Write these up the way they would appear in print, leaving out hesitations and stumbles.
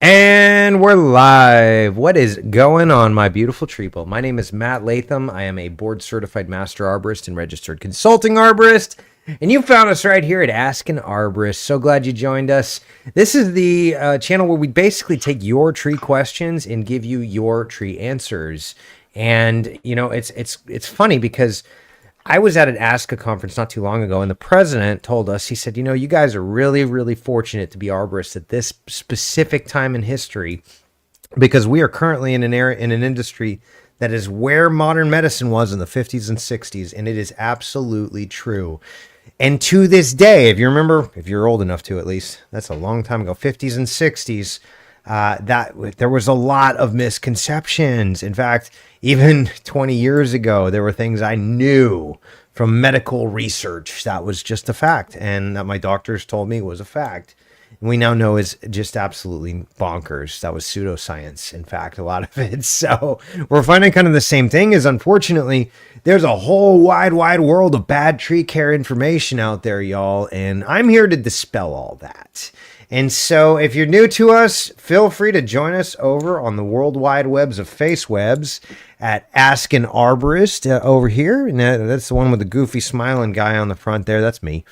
And we're live. What is going on, my beautiful treeple? My name is Matt Latham. I am a board-certified master arborist and registered consulting arborist. And you found us right here at Ask an Arborist. So glad you joined us. This is the channel where we basically take your tree questions and give you your tree answers. And, you know, it's funny because I was at an ASCA conference not too long ago, and the president told us, he said, you know, you guys are really, really fortunate to be arborists at this specific time in history because we are currently in an industry that is where modern medicine was in the 50s and 60s, and it is absolutely true. And to this day, if you remember, if you're old enough to at least, that's a long time ago, 50s and 60s, that there was a lot of misconceptions. In fact, even 20 years ago, there were things I knew from medical research that was just a fact, and that my doctors told me was a fact. And we now know is just absolutely bonkers. That was pseudoscience, in fact, a lot of it. So we're finding kind of the same thing is, unfortunately, there's a whole wide world of bad tree care information out there, y'all. And I'm here to dispel all that. And so if you're new to us, feel free to join us over on the world wide webs of face webs at Ask an Arborist over here. And that's the one with the goofy smiling guy on the front there. That's me.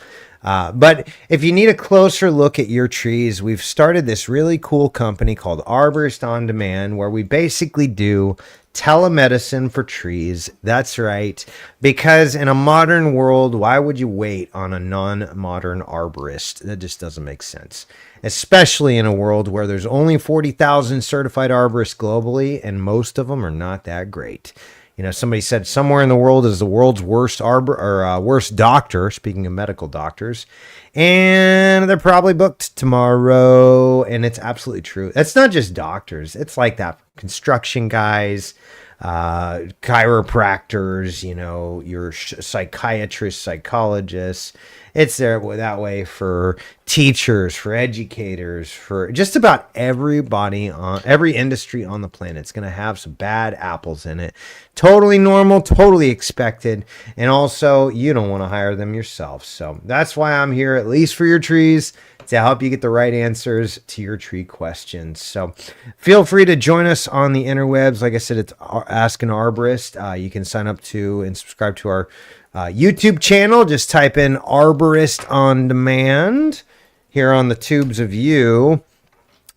But if you need a closer look at your trees, we've started this really cool company called Arborist On Demand, where we basically do telemedicine for trees. That's right. Because in a modern world, why would you wait on a non-modern arborist? That just doesn't make sense. Especially in a world where there's only 40,000 certified arborists globally, and most of them are not that great. You know, somebody said somewhere in the world is the world's worst worst doctor, speaking of medical doctors, and they're probably booked tomorrow, and it's absolutely true. That's not just doctors. It's like that. Construction guys, chiropractors, you know, your psychiatrists, psychologists. It's there that way for teachers, for educators, for just about everybody on every industry on the planet. It's going to have some bad apples in it. Totally normal, totally expected. And also, you don't want to hire them yourself. So that's why I'm here, at least for your trees, to help you get the right answers to your tree questions. So feel free to join us on the interwebs. Like I said, it's Ask an Arborist. You can sign up to and subscribe to our YouTube channel. Just type in Arborist On Demand here on the tubes of you.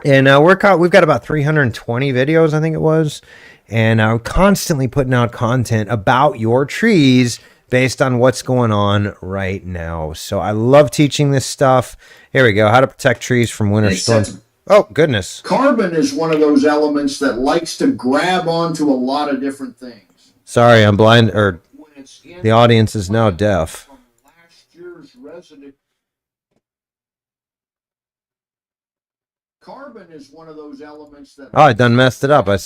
And we've got about 320 videos, I think it was. And I'm constantly putting out content about your trees based on what's going on right now. So I love teaching this stuff. Here we go. How to protect trees from winter storms. Oh, goodness. Carbon is one of those elements that likes to grab onto a lot of different things. Sorry, I'm blind, or the audience is now deaf. From last year's residue. Carbon is one of those elements that... Oh, I done messed it up. I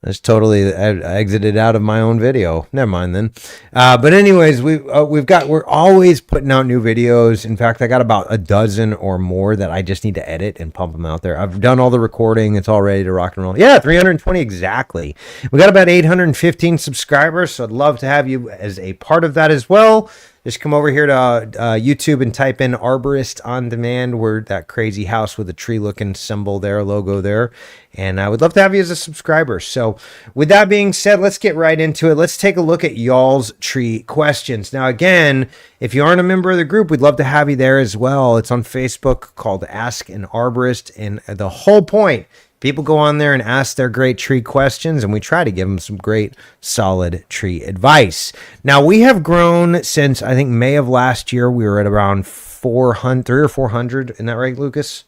just totally exited out of my own video. Never mind then. But anyways, we're always putting out new videos. In fact, I got about a dozen or more that I just need to edit and pump them out there. I've done all the recording. It's all ready to rock and roll. Yeah, 320 exactly. We got about 815 subscribers, so I'd love to have you as a part of that as well. Just come over here to YouTube and type in Arborist On Demand. We're that crazy house with a tree-looking symbol there, logo there. And I would love to have you as a subscriber. So with that being said, let's get right into it. Let's take a look at y'all's tree questions. Now, again, if you aren't a member of the group, we'd love to have you there as well. It's on Facebook called Ask an Arborist. And the whole point, people go on there and ask their great tree questions, and we try to give them some great, solid tree advice. Now, we have grown since, I think, May of last year. We were at around 300 or 400. Isn't that right, Lucas?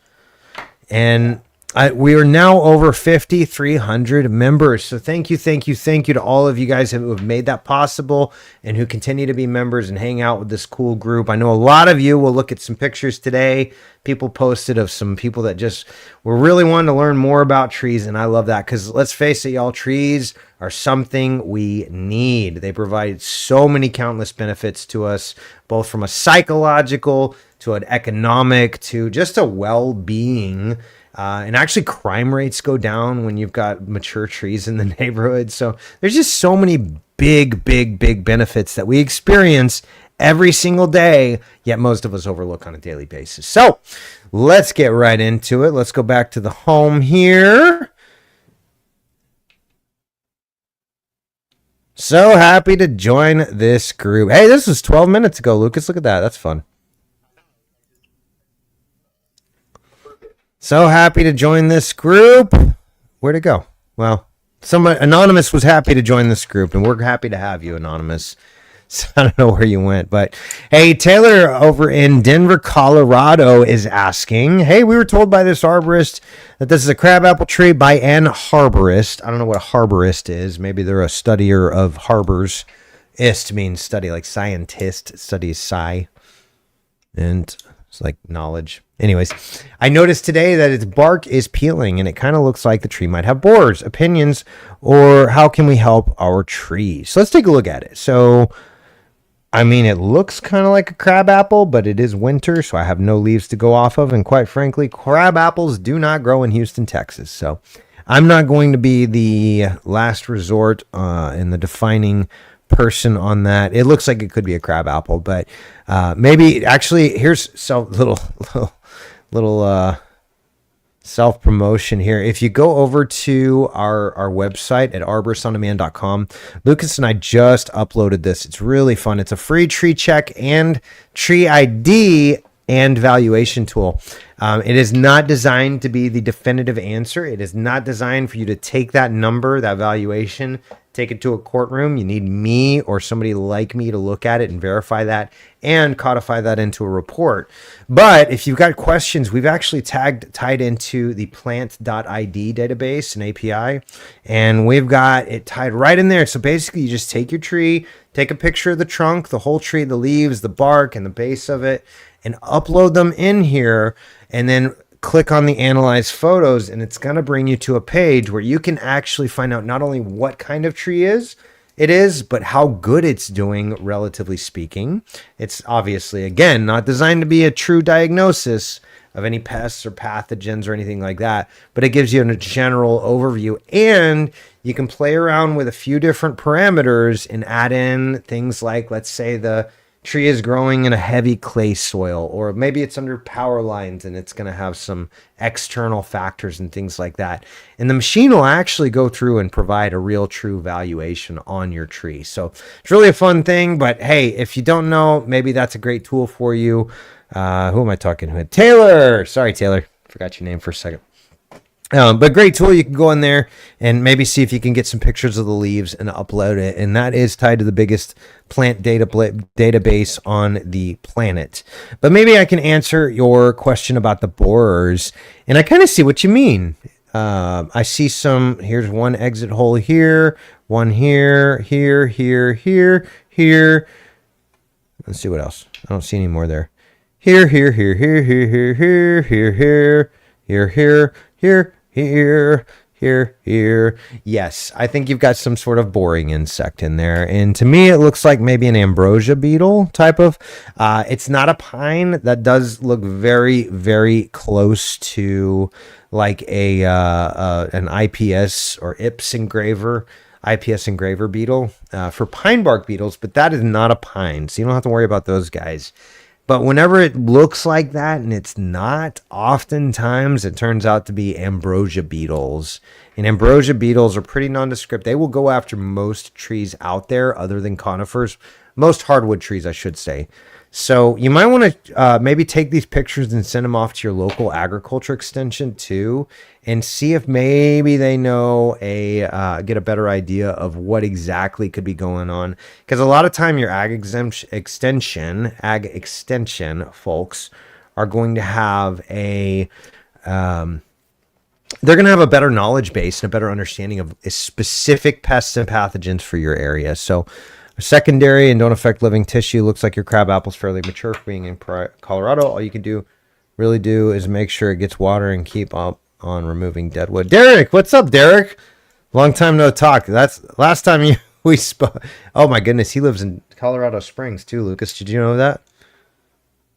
And we are now over 5,300 members. So thank you to all of you guys who have made that possible and who continue to be members and hang out with this cool group. I know a lot of you will look at some pictures today. People posted of some people that just were really wanting to learn more about trees. And I love that because let's face it, y'all, trees are something we need. They provide so many countless benefits to us, both from a psychological to an economic to just a well-being. And actually crime rates go down when you've got mature trees in the neighborhood. So there's just so many big benefits that we experience every single day, yet most of us overlook on a daily basis. So let's get right into it. Let's go back to the home here. So happy to join this group. Hey, this was 12 minutes ago, Lucas. Look at that. That's fun. So happy to join this group. Where'd it go? Well, someone anonymous was happy to join this group, and we're happy to have you, anonymous. So I don't know where you went, but hey, Taylor over in Denver, Colorado is asking, hey, we were told by this arborist that this is a crabapple tree by an arborist. I don't know what a arborist is. Maybe they're a studier of harbors. Ist means study, like scientist, studies sci. And it's like knowledge. Anyways, I noticed today that its bark is peeling and it kind of looks like the tree might have borers. Opinions, or how can we help our trees? So let's take a look at it. So I mean, it looks kind of like a crab apple, but it is winter, so I have no leaves to go off of. And quite frankly, crab apples do not grow in Houston, Texas. So I'm not going to be the last resort and the defining person on that. It looks like it could be a crab apple, but maybe actually here's so little self-promotion here. If you go over to our website at arboristonDemand.com, Lucas and I just uploaded this. It's really fun. It's a free tree check and tree ID and valuation tool. It is not designed to be the definitive answer. It is not designed for you to take that number, that valuation, take it to a courtroom. You need me or somebody like me to look at it and verify that and codify that into a report. But if you've got questions, we've actually tied into the plant.id database and API, and we've got it tied right in there. So basically you just take your tree, take a picture of the trunk, the whole tree, the leaves, the bark, and the base of it, and upload them in here, and then click on the analyze photos, and it's going to bring you to a page where you can actually find out not only what kind of tree it is, but how good it's doing, relatively speaking. It's obviously, again, not designed to be a true diagnosis of any pests or pathogens or anything like that, but it gives you a general overview, and you can play around with a few different parameters and add in things like, let's say the tree is growing in a heavy clay soil, or maybe it's under power lines and it's going to have some external factors and things like that. And the machine will actually go through and provide a real true valuation on your tree. So it's really a fun thing, but hey, if you don't know, maybe that's a great tool for you. Who am I talking with? Taylor. Sorry, Taylor. Forgot your name for a second. But great tool. You can go in there and maybe see if you can get some pictures of the leaves and upload it. And that is tied to the biggest plant database on the planet. But maybe I can answer your question about the borers. And I kind of see what you mean. I see here's one exit hole here, one here. Let's see what else. I don't see any more there. Here. Here. Yes, I think you've got some sort of boring insect in there. And to me, it looks like maybe an ambrosia beetle type of. It's not a pine. That does look very, very close to like an IPS or IPS engraver beetle for pine bark beetles, but that is not a pine. So you don't have to worry about those guys. But whenever it looks like that and it's not, oftentimes it turns out to be ambrosia beetles. And ambrosia beetles are pretty nondescript. They will go after most trees out there other than conifers. Most hardwood trees, I should say. So you might want to maybe take these pictures and send them off to your local agriculture extension too, and see if maybe they know get a better idea of what exactly could be going on. Because a lot of time your ag extension folks are going to have they're going to have a better knowledge base and a better understanding of specific pests and pathogens for your area. So secondary and don't affect living tissue. Looks like your crab apple's fairly mature for being in Colorado. All you can do is make sure it gets water and keep up on removing dead wood. Derek, what's up, Derek? Long time no talk. That's last time we spoke. Oh my goodness, he lives in Colorado Springs too, Lucas. Did you know that?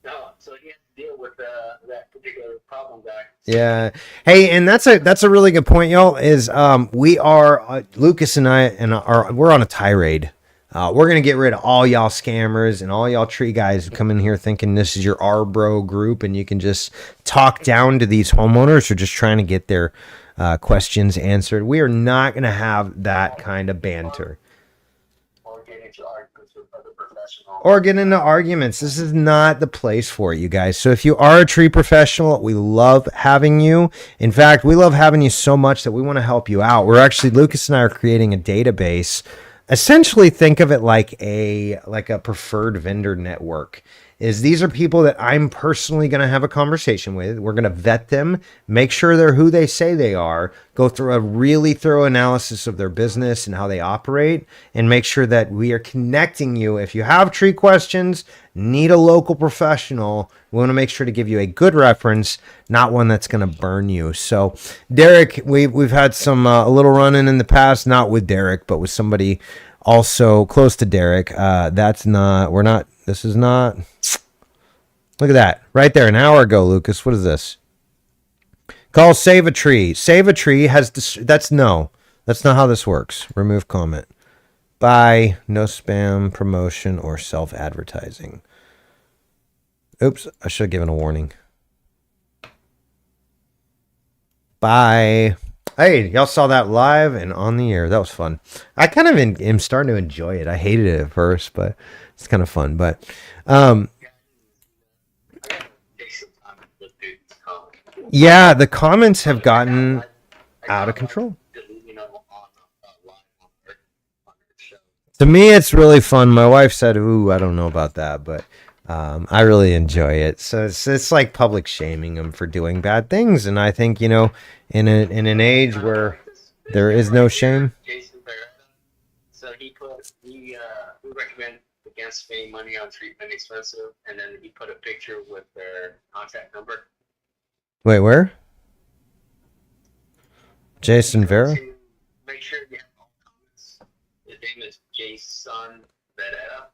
No, so he has to deal with that particular problem guy. Yeah. Hey, and that's a really good point, y'all. Is we are Lucas and I we're on a tirade We're going to get rid of all y'all scammers and all y'all tree guys who come in here thinking this is your Arbro group and you can just talk down to these homeowners who are just trying to get their questions answered. We are not going to have that kind of banter. Or get into arguments. This is not the place for it, you guys. So if you are a tree professional, we love having you. In fact, we love having you so much that we want to help you out. Lucas and I are creating a database. Essentially, think of it like a preferred vendor network. These are people that I'm personally going to have a conversation with. We're going to vet them, make sure they're who they say they are, go through a really thorough analysis of their business and how they operate, and make sure that we are connecting you. If you have tree questions, need a local professional, we want to make sure to give you a good reference, not one that's going to burn you. So, Derek, we've had some a little run-in the past, not with Derek, but with somebody also close to Derek. This is not. Look at that. Right there, an hour ago, Lucas. What is this? Call Save a Tree. Save a Tree has... That's no. That's not how this works. Remove comment. Bye. No spam, promotion, or self-advertising. Oops. I should have given a warning. Bye. Hey, y'all saw that live and on the air. That was fun. I kind of am starting to enjoy it. I hated it at first, but it's kind of fun. But yeah, the comments have gotten out of control. To me, it's really fun. My wife said, "Ooh, I don't know about that," but I really enjoy it. So it's like public shaming them for doing bad things, and I think in an age where there is no shame. So we recommend against spending money on treatment expensive, and then he put a picture with their contact number. Wait, where? Jason Vera? Make sure you have all comments. His name is Jason Vera.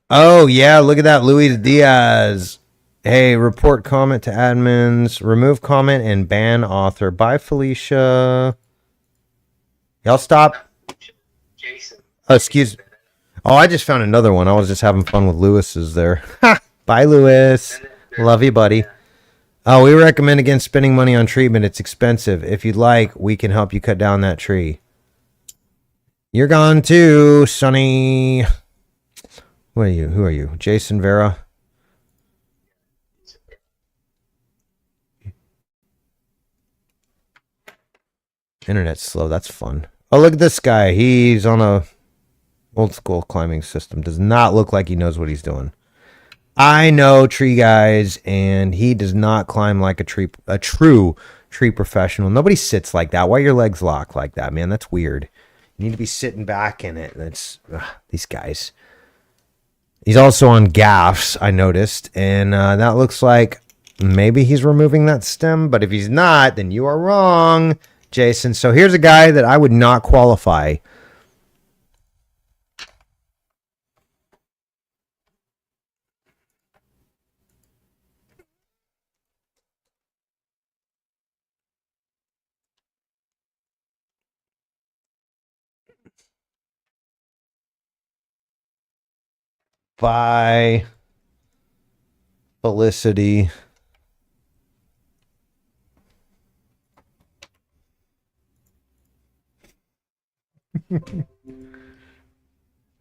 Oh, yeah, look at that. Luis Diaz. Hey, report comment to admins. Remove comment and ban author. Bye, Felicia. Y'all stop. Jason. Oh, excuse me. Oh, I just found another one. I was just having fun with Lewis's there. Bye, Lewis. Love you, buddy. Oh, we recommend against spending money on treatment. It's expensive. If you'd like, we can help you cut down that tree. You're gone too, Sonny. What are you? Who are you? Jason Vera? Internet's slow. That's fun. Oh, look at this guy. He's on a old school climbing system. Does not look like he knows what he's doing. I know tree guys, and he does not climb like a true tree professional. Nobody sits like that. Why are your legs locked like that, man? That's weird. You need to be sitting back in it. These guys. He's also on gaffs, I noticed, and that looks like maybe he's removing that stem, but if he's not, then you are wrong, Jason. So here's a guy that I would not qualify. Bye, Felicity. All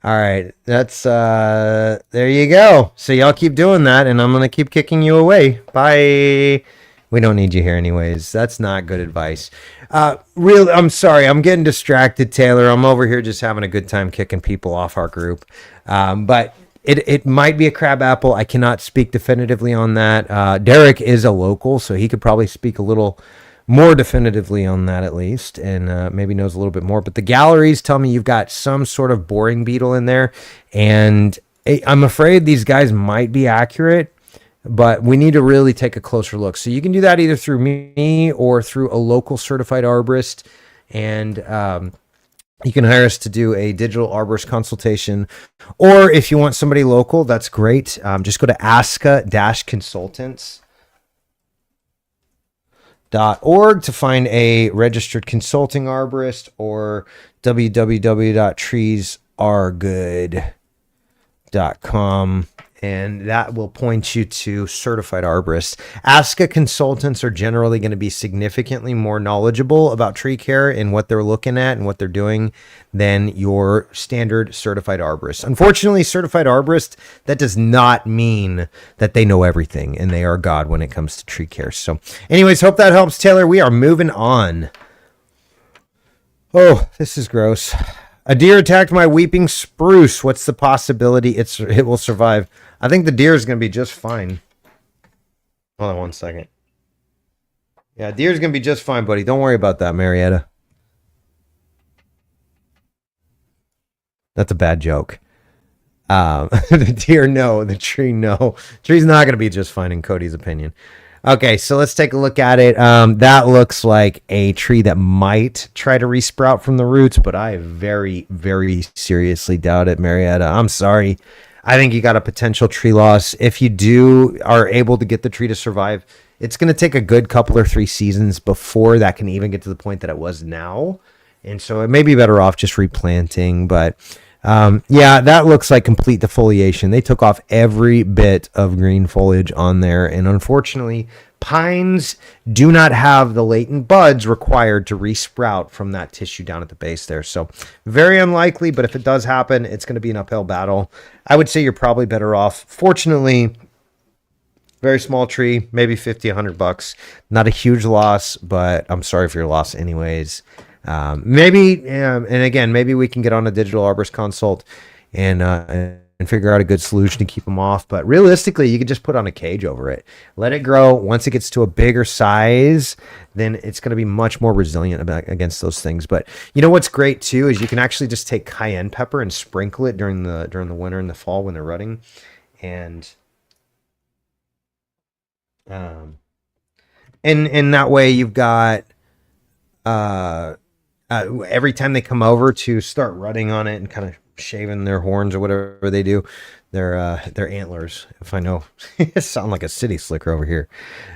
right, that's there you go. So y'all keep doing that, and I'm gonna keep kicking you away. Bye. We don't need you here anyways. That's not good advice. I'm sorry. I'm getting distracted, Taylor. I'm over here just having a good time kicking people off our group. But it might be a crab apple. I cannot speak definitively on that. Derek is a local, so he could probably speak a little more definitively on that at least, and maybe knows a little bit more. But the galleries tell me you've got some sort of boring beetle in there, and I'm afraid these guys might be accurate, but we need to really take a closer look. So you can do that either through me or through a local certified arborist, and you can hire us to do a digital arborist consultation. Or if you want somebody local, that's great. Just go to aska-consultants. to find a registered consulting arborist, or www.treesaregood.com, and that will point you to certified arborists. ASCA consultants are generally going to be significantly more knowledgeable about tree care and what they're looking at and what they're doing than your standard certified arborist. Unfortunately, certified arborist, that does not mean that they know everything and they are God when it comes to tree care. So anyways, hope that helps, Taylor. We are moving on. Oh, this is gross. A deer attacked my weeping spruce. What's the possibility it will survive? I think the deer is going to be just fine. Hold on one second. Yeah, deer's going to be just fine, buddy. Don't worry about that, Marietta. That's a bad joke. The deer, no. The tree, no. Tree's not going to be just fine in Cody's opinion. Okay, so let's take a look at it. That looks like a tree that might try to resprout from the roots, but I very, very seriously doubt it, Marietta. I'm sorry. I think you got a potential tree loss. If you are able to get the tree to survive, it's going to take a good couple or 3 seasons before that can even get to the point that it was now. And so it may be better off just replanting, but yeah, that looks like complete defoliation. They took off every bit of green foliage on there, and unfortunately, pines do not have the latent buds required to resprout from that tissue down at the base there. So very unlikely, but if it does happen, it's going to be an uphill battle. I would say you're probably better off. Fortunately, very small tree, maybe 50, $100. Not a huge loss, but I'm sorry for your loss anyways. Maybe, and again, maybe we can get on a digital arborist consult and figure out a good solution to keep them off. But realistically, you could just put on a cage over it, let it grow. Once it gets to a bigger size, then it's going to be much more resilient against those things. But you know what's great too is you can actually just take cayenne pepper and sprinkle it during the winter and the fall when they're rutting, and that way you've got every time they come over to start rutting on it and kind of shaving their horns or whatever they do, their antlers. If I know, sound like a city slicker over here.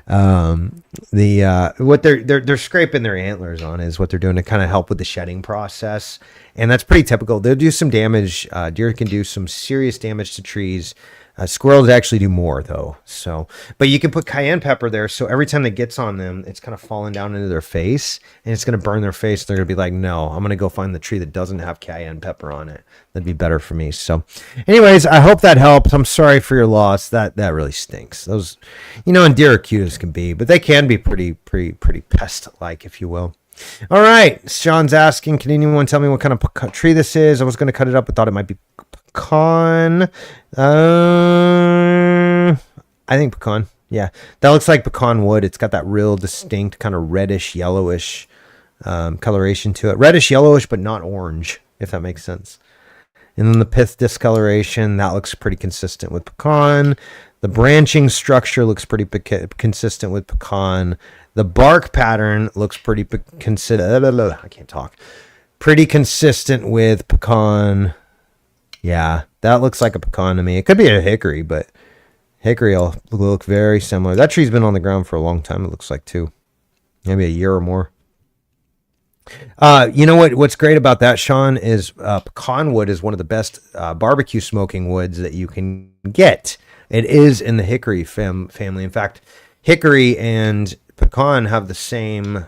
What they're scraping their antlers on is what they're doing to kind of help with the shedding process, and that's pretty typical. They'll do some damage. Deer can do some serious damage to trees. Squirrels actually do more though. So, but you can put cayenne pepper there, so every time it gets on them, it's kind of falling down into their face, and it's going to burn their face. They're going to be like, "No, I'm going to go find the tree that doesn't have cayenne pepper on it. That'd be better for me." So, anyways, I hope that helps. I'm sorry for your loss. That really stinks. Those, and deer are cute as can be, but they can be pretty pest-like, if you will. All right, Sean's asking, can anyone tell me what kind of tree this is? I was going to cut it up, but thought it might be pecan. I think pecan. Yeah, that looks like pecan wood. It's got that real distinct kind of reddish yellowish coloration to it. Reddish yellowish, but not orange, if that makes sense. And then the pith discoloration, that looks pretty consistent with pecan. The branching structure looks pretty consistent with pecan. The bark pattern looks pretty consistent. I can't talk. Pretty consistent with pecan. Yeah, that looks like a pecan to me. It could be a hickory, but hickory will look very similar. That tree's been on the ground for a long time, it looks like, too. Maybe a year or more. You know what's great about that, Sean, is pecan wood is one of the best barbecue smoking woods that you can get. It is in the hickory family. In fact, hickory and pecan have the same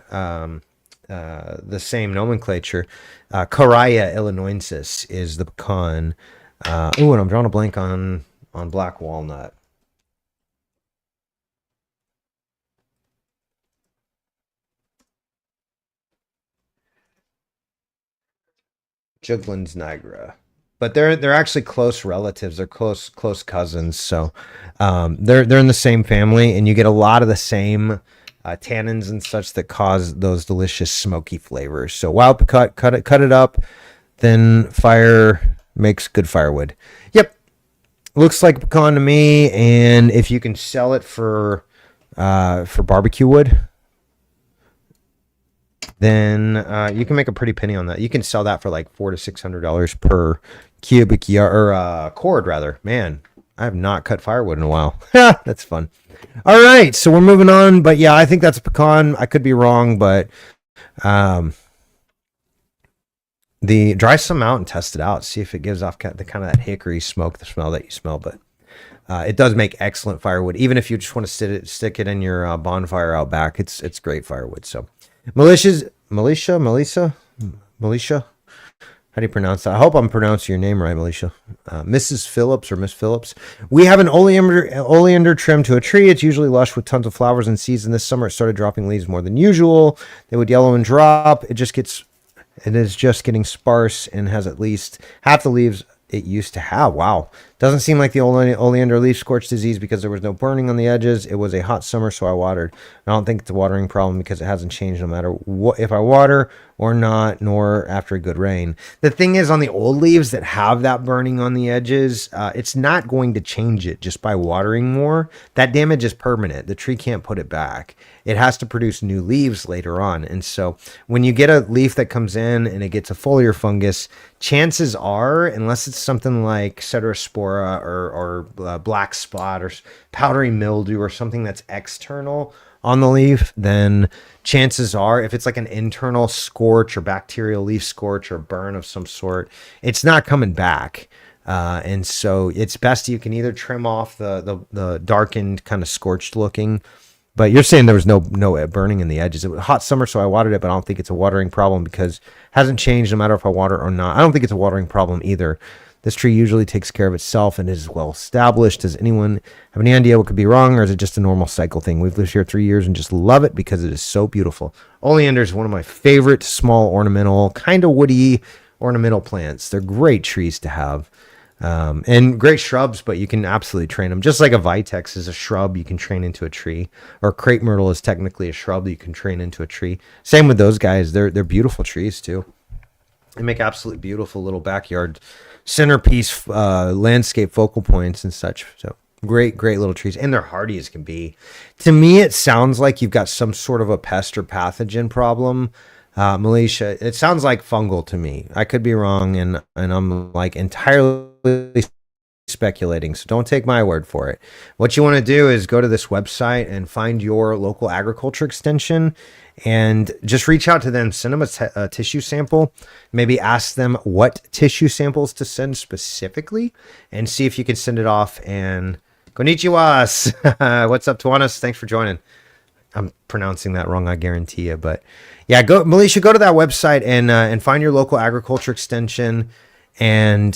nomenclature. Coraya illinoisensis is the pecan. And I'm drawing a blank on black walnut. Juglans nigra. But they're actually close relatives. They're close cousins. So they're in the same family, and you get a lot of the same tannins and such that cause those delicious smoky flavors. So wild cut it up, then fire makes good firewood. Yep, looks like pecan to me. And if you can sell it for barbecue wood, then you can make a pretty penny on that. You can sell that for like $400 to $600 per cubic yard or cord rather. Man, I have not cut firewood in a while. That's fun. All right, so we're moving on. But yeah, I think that's a pecan. I could be wrong, but the dry some out and test it out. See if it gives off the kind of that hickory smoke, the smell that you smell. But it does make excellent firewood. Even if you just want to stick it in your bonfire out back, it's great firewood. So, Melissa. How do you pronounce that? I hope I'm pronouncing your name right, Alicia. Mrs. Phillips or Miss Phillips. We have an oleander trim to a tree. It's usually lush with tons of flowers and seeds. And this summer it started dropping leaves more than usual. They would yellow and drop. It is just getting sparse and has at least half the leaves it used to have. Wow. Doesn't seem like the oleander leaf scorch disease because there was no burning on the edges. It was a hot summer, so I watered. I don't think it's a watering problem because it hasn't changed no matter what if I water or not, nor after a good rain. The thing is, on the old leaves that have that burning on the edges, it's not going to change it just by watering more. That damage is permanent. The tree can't put it back. It has to produce new leaves later on. And so when you get a leaf that comes in and it gets a foliar fungus, chances are, unless it's something like Ceterospora or black spot or powdery mildew or something that's external on the leaf, then chances are, if it's like an internal scorch or bacterial leaf scorch or burn of some sort, it's not coming back. And so it's best you can either trim off the darkened, kind of scorched looking. But you're saying there was no burning in the edges. It was a hot summer, so I watered it, but I don't think it's a watering problem because it hasn't changed no matter if I water or not. I don't think it's a watering problem either. This tree usually takes care of itself and is well established. Does anyone have any idea what could be wrong, or is it just a normal cycle thing? We've lived here 3 years and just love it because it is so beautiful. Oleander is one of my favorite small ornamental, kind of woody ornamental plants. They're great trees to have. And great shrubs, but you can absolutely train them. Just like a vitex is a shrub you can train into a tree, or crepe myrtle is technically a shrub that you can train into a tree. Same with those guys. They're beautiful trees too. They make absolutely beautiful little backyard centerpiece, landscape focal points and such. So great little trees, and they're hardy as can be. To me, it sounds like you've got some sort of a pest or pathogen problem. Malaysia, it sounds like fungal to me. I could be wrong, and I'm like entirely speculating, so don't take my word for it. What you want to do is go to this website and find your local agriculture extension and just reach out to them, send them a tissue sample, maybe ask them what tissue samples to send specifically, and see if you can send it off. And konnichiwa. What's up, Tuanis? Thanks for joining. I'm pronouncing that wrong, I guarantee you. But yeah, Malaysia, go to that website and find your local agriculture extension and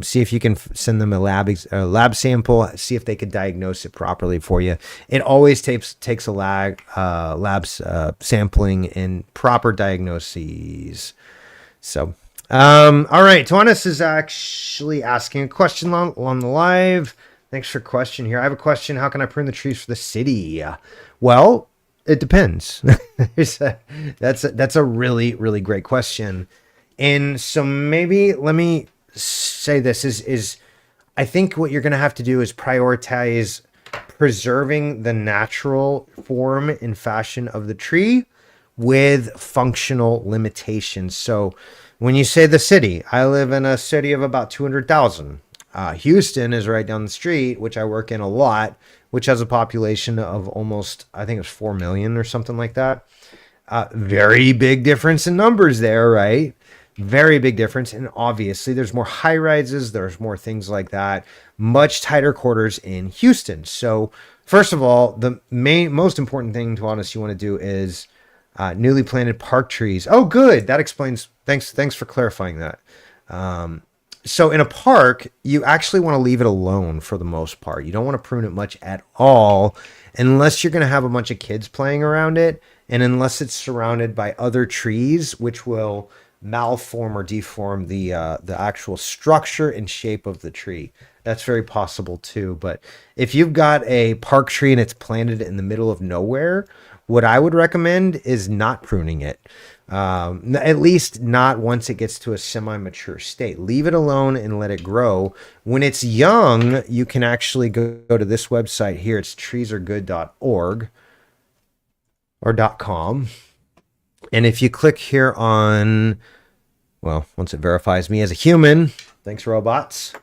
see if you can send them a lab sample, see if they could diagnose it properly for you. It always takes a lab sampling and proper diagnoses. So, all right. Tuanis is actually asking a question on the live. Thanks for the question here. I have a question. How can I prune the trees for the city? Well, it depends. That's a really, really great question. And so maybe let me say this is I think what you're going to have to do is prioritize preserving the natural form and fashion of the tree with functional limitations. So when you say the city, I live in a city of about 200,000. Houston is right down the street, which I work in a lot, which has a population of almost, I think it's 4 million or something like that. Very big difference in numbers there, right? Very big difference. And obviously there's more high rises. There's more things like that. Much tighter quarters in Houston. So first of all, the most important thing to honest you want to do is newly planted park trees. Oh, good. That explains. Thanks for clarifying that. So in a park, you actually want to leave it alone for the most part. You don't want to prune it much at all unless you're going to have a bunch of kids playing around it, and unless it's surrounded by other trees, which will malform or deform the actual structure and shape of the tree. That's very possible too. But if you've got a park tree and it's planted in the middle of nowhere, what I would recommend is not pruning it. At least not once it gets to a semi-mature state. Leave it alone and let it grow. When it's young, you can actually go to this website here. It's treesaregood.org or .com. And if you click here on, well, once it verifies me as a human, thanks robots.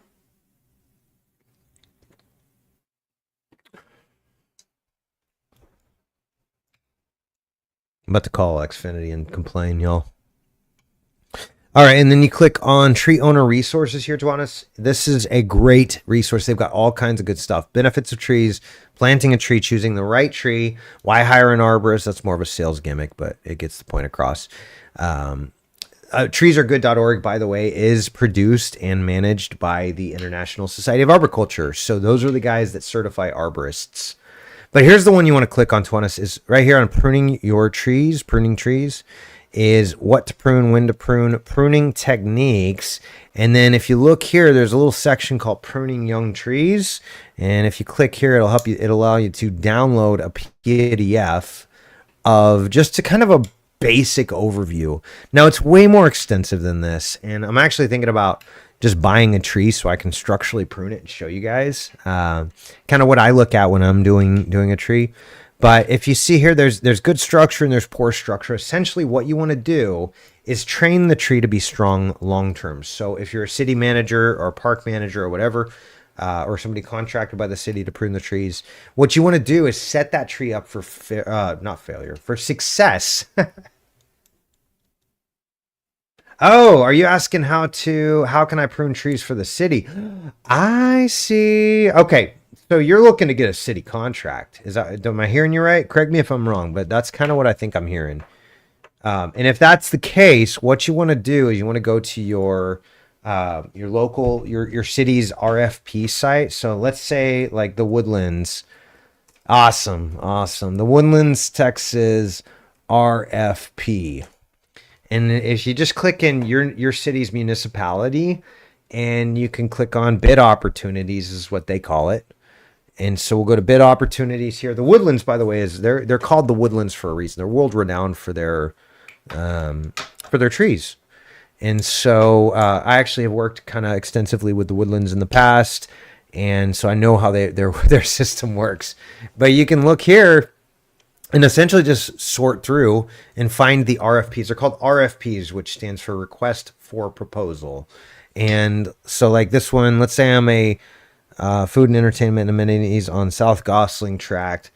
I'm about to call Xfinity and complain, y'all. All right, and then you click on tree owner resources here, Tawanis. This is a great resource. They've got all kinds of good stuff. Benefits of trees, planting a tree, choosing the right tree, why hire an arborist. That's more of a sales gimmick, but it gets the point across. Treesaregood.org, by the way, is produced and managed by the International Society of Arboriculture. So those are the guys that certify arborists. But here's the one you want to click on, Tawanis, is right here on pruning your trees, pruning trees. Is what to prune, when to prune, pruning techniques. And then if you look here, there's a little section called pruning young trees. And if you click here, it'll help you, it'll allow you to download a PDF of just a kind of a basic overview. Now it's way more extensive than this. And I'm actually thinking about just buying a tree so I can structurally prune it and show you guys kind of what I look at when I'm doing a tree. But if you see here, there's good structure and there's poor structure. Essentially, what you want to do is train the tree to be strong long term. So if you're a city manager or a park manager or whatever, or somebody contracted by the city to prune the trees, what you want to do is set that tree up for for success. Oh, are you asking how can I prune trees for the city? I see. Okay. So you're looking to get a city contract. Am I hearing you right? Correct me if I'm wrong, but that's kind of what I think I'm hearing. And if that's the case, what you want to do is you want to go to your local, your city's RFP site. So let's say like the Woodlands. Awesome. The Woodlands, Texas RFP. And if you just click in your city's municipality, and you can click on bid opportunities is what they call it. And so we'll go to bid opportunities here. The Woodlands, by the way, they're called the Woodlands for a reason. They're world renowned for their trees. And so I actually have worked kind of extensively with the Woodlands in the past, and so I know how their system works. But you can look here and essentially just sort through and find the RFPs. They're called RFPs, which stands for Request for Proposal. And so like this one, let's say I'm a food and entertainment amenities on South Gosling Tract,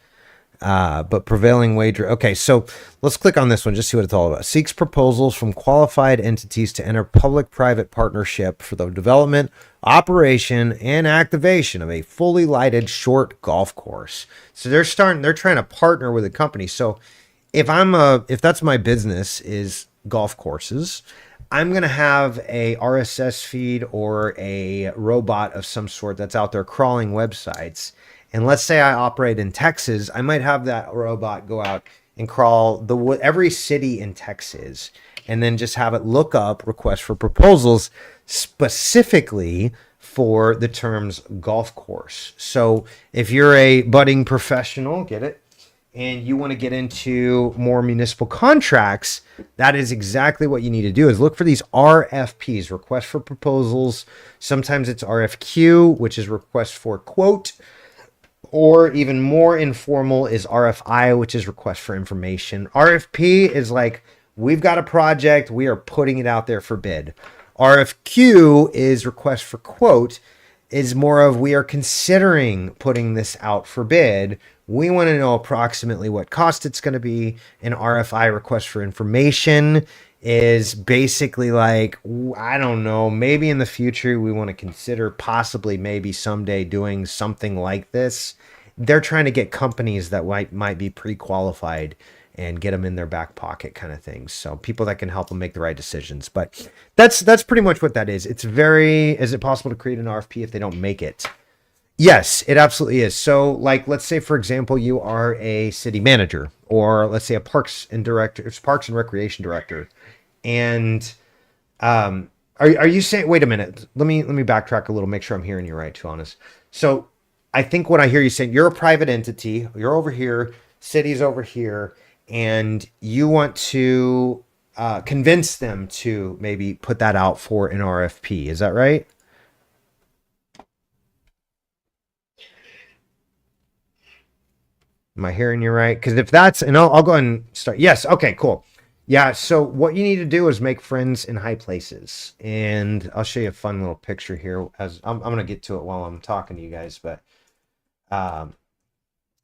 but prevailing wage. Okay, so let's click on this one, just see what it's all about. Seeks proposals from qualified entities to enter public-private partnership for the development, operation, and activation of a fully lighted short golf course. So they're trying to partner with a company. So if that's my business is golf courses, I'm going to have a RSS feed or a robot of some sort that's out there crawling websites. And let's say I operate in Texas, I might have that robot go out and crawl every city in Texas, and then just have it look up requests for proposals specifically for the terms golf course. So if you're a budding professional, get it? And you want to get into more municipal contracts, that is exactly what you need to do, is look for these RFPs, request for proposals. Sometimes it's RFQ, which is request for quote, or even more informal is RFI, which is request for information. RFP is like, we've got a project, we are putting it out there for bid. RFQ is request for quote, is more of, we are considering putting this out for bid. We want to know approximately what cost it's going to be. An RFI, request for information, is basically like, I don't know, maybe in the future we want to consider possibly maybe someday doing something like this. They're trying to get companies that might be pre-qualified and get them in their back pocket kind of things. So people that can help them make the right decisions. But that's pretty much what that is. Is it possible to create an RFP if they don't make it? Yes, it absolutely is. So like, let's say, for example, you are a city manager, or let's say a parks and recreation director. And are you saying, wait a minute, let me backtrack a little, make sure I'm hearing you right, to be honest. So I think what I hear you saying, you're a private entity, you're over here, city's over here, and you want to convince them to maybe put that out for an RFP. Is that right? Am I hearing you right? Because if that's, and I'll go ahead and start. Yes. Okay, cool. Yeah. So what you need to do is make friends in high places. And I'll show you a fun little picture here as I'm going to get to it while I'm talking to you guys. But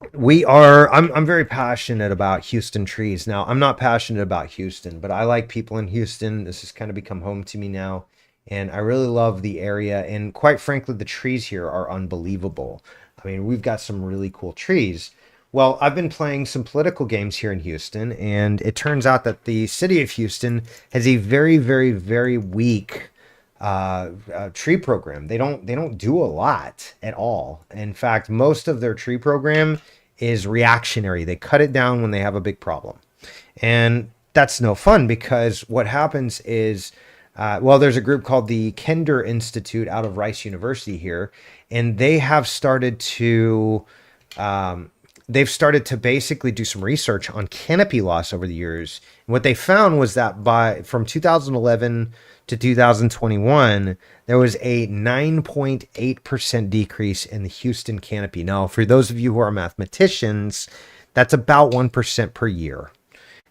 I'm very passionate about Houston trees. Now, I'm not passionate about Houston, but I like people in Houston. This has kind of become home to me now. And I really love the area. And quite frankly, the trees here are unbelievable. I mean, we've got some really cool trees. Well, I've been playing some political games here in Houston, and it turns out that the city of Houston has a very, very, very weak tree program. They don't do a lot at all. In fact, most of their tree program is reactionary. They cut it down when they have a big problem, and that's no fun because what happens is, well, there's a group called the Kender Institute out of Rice University here, and um, they've started to basically do some research on canopy loss over the years. And what they found was that by from 2011 to 2021, there was a 9.8% decrease in the Houston canopy. Now, for those of you who are mathematicians, that's about 1% per year.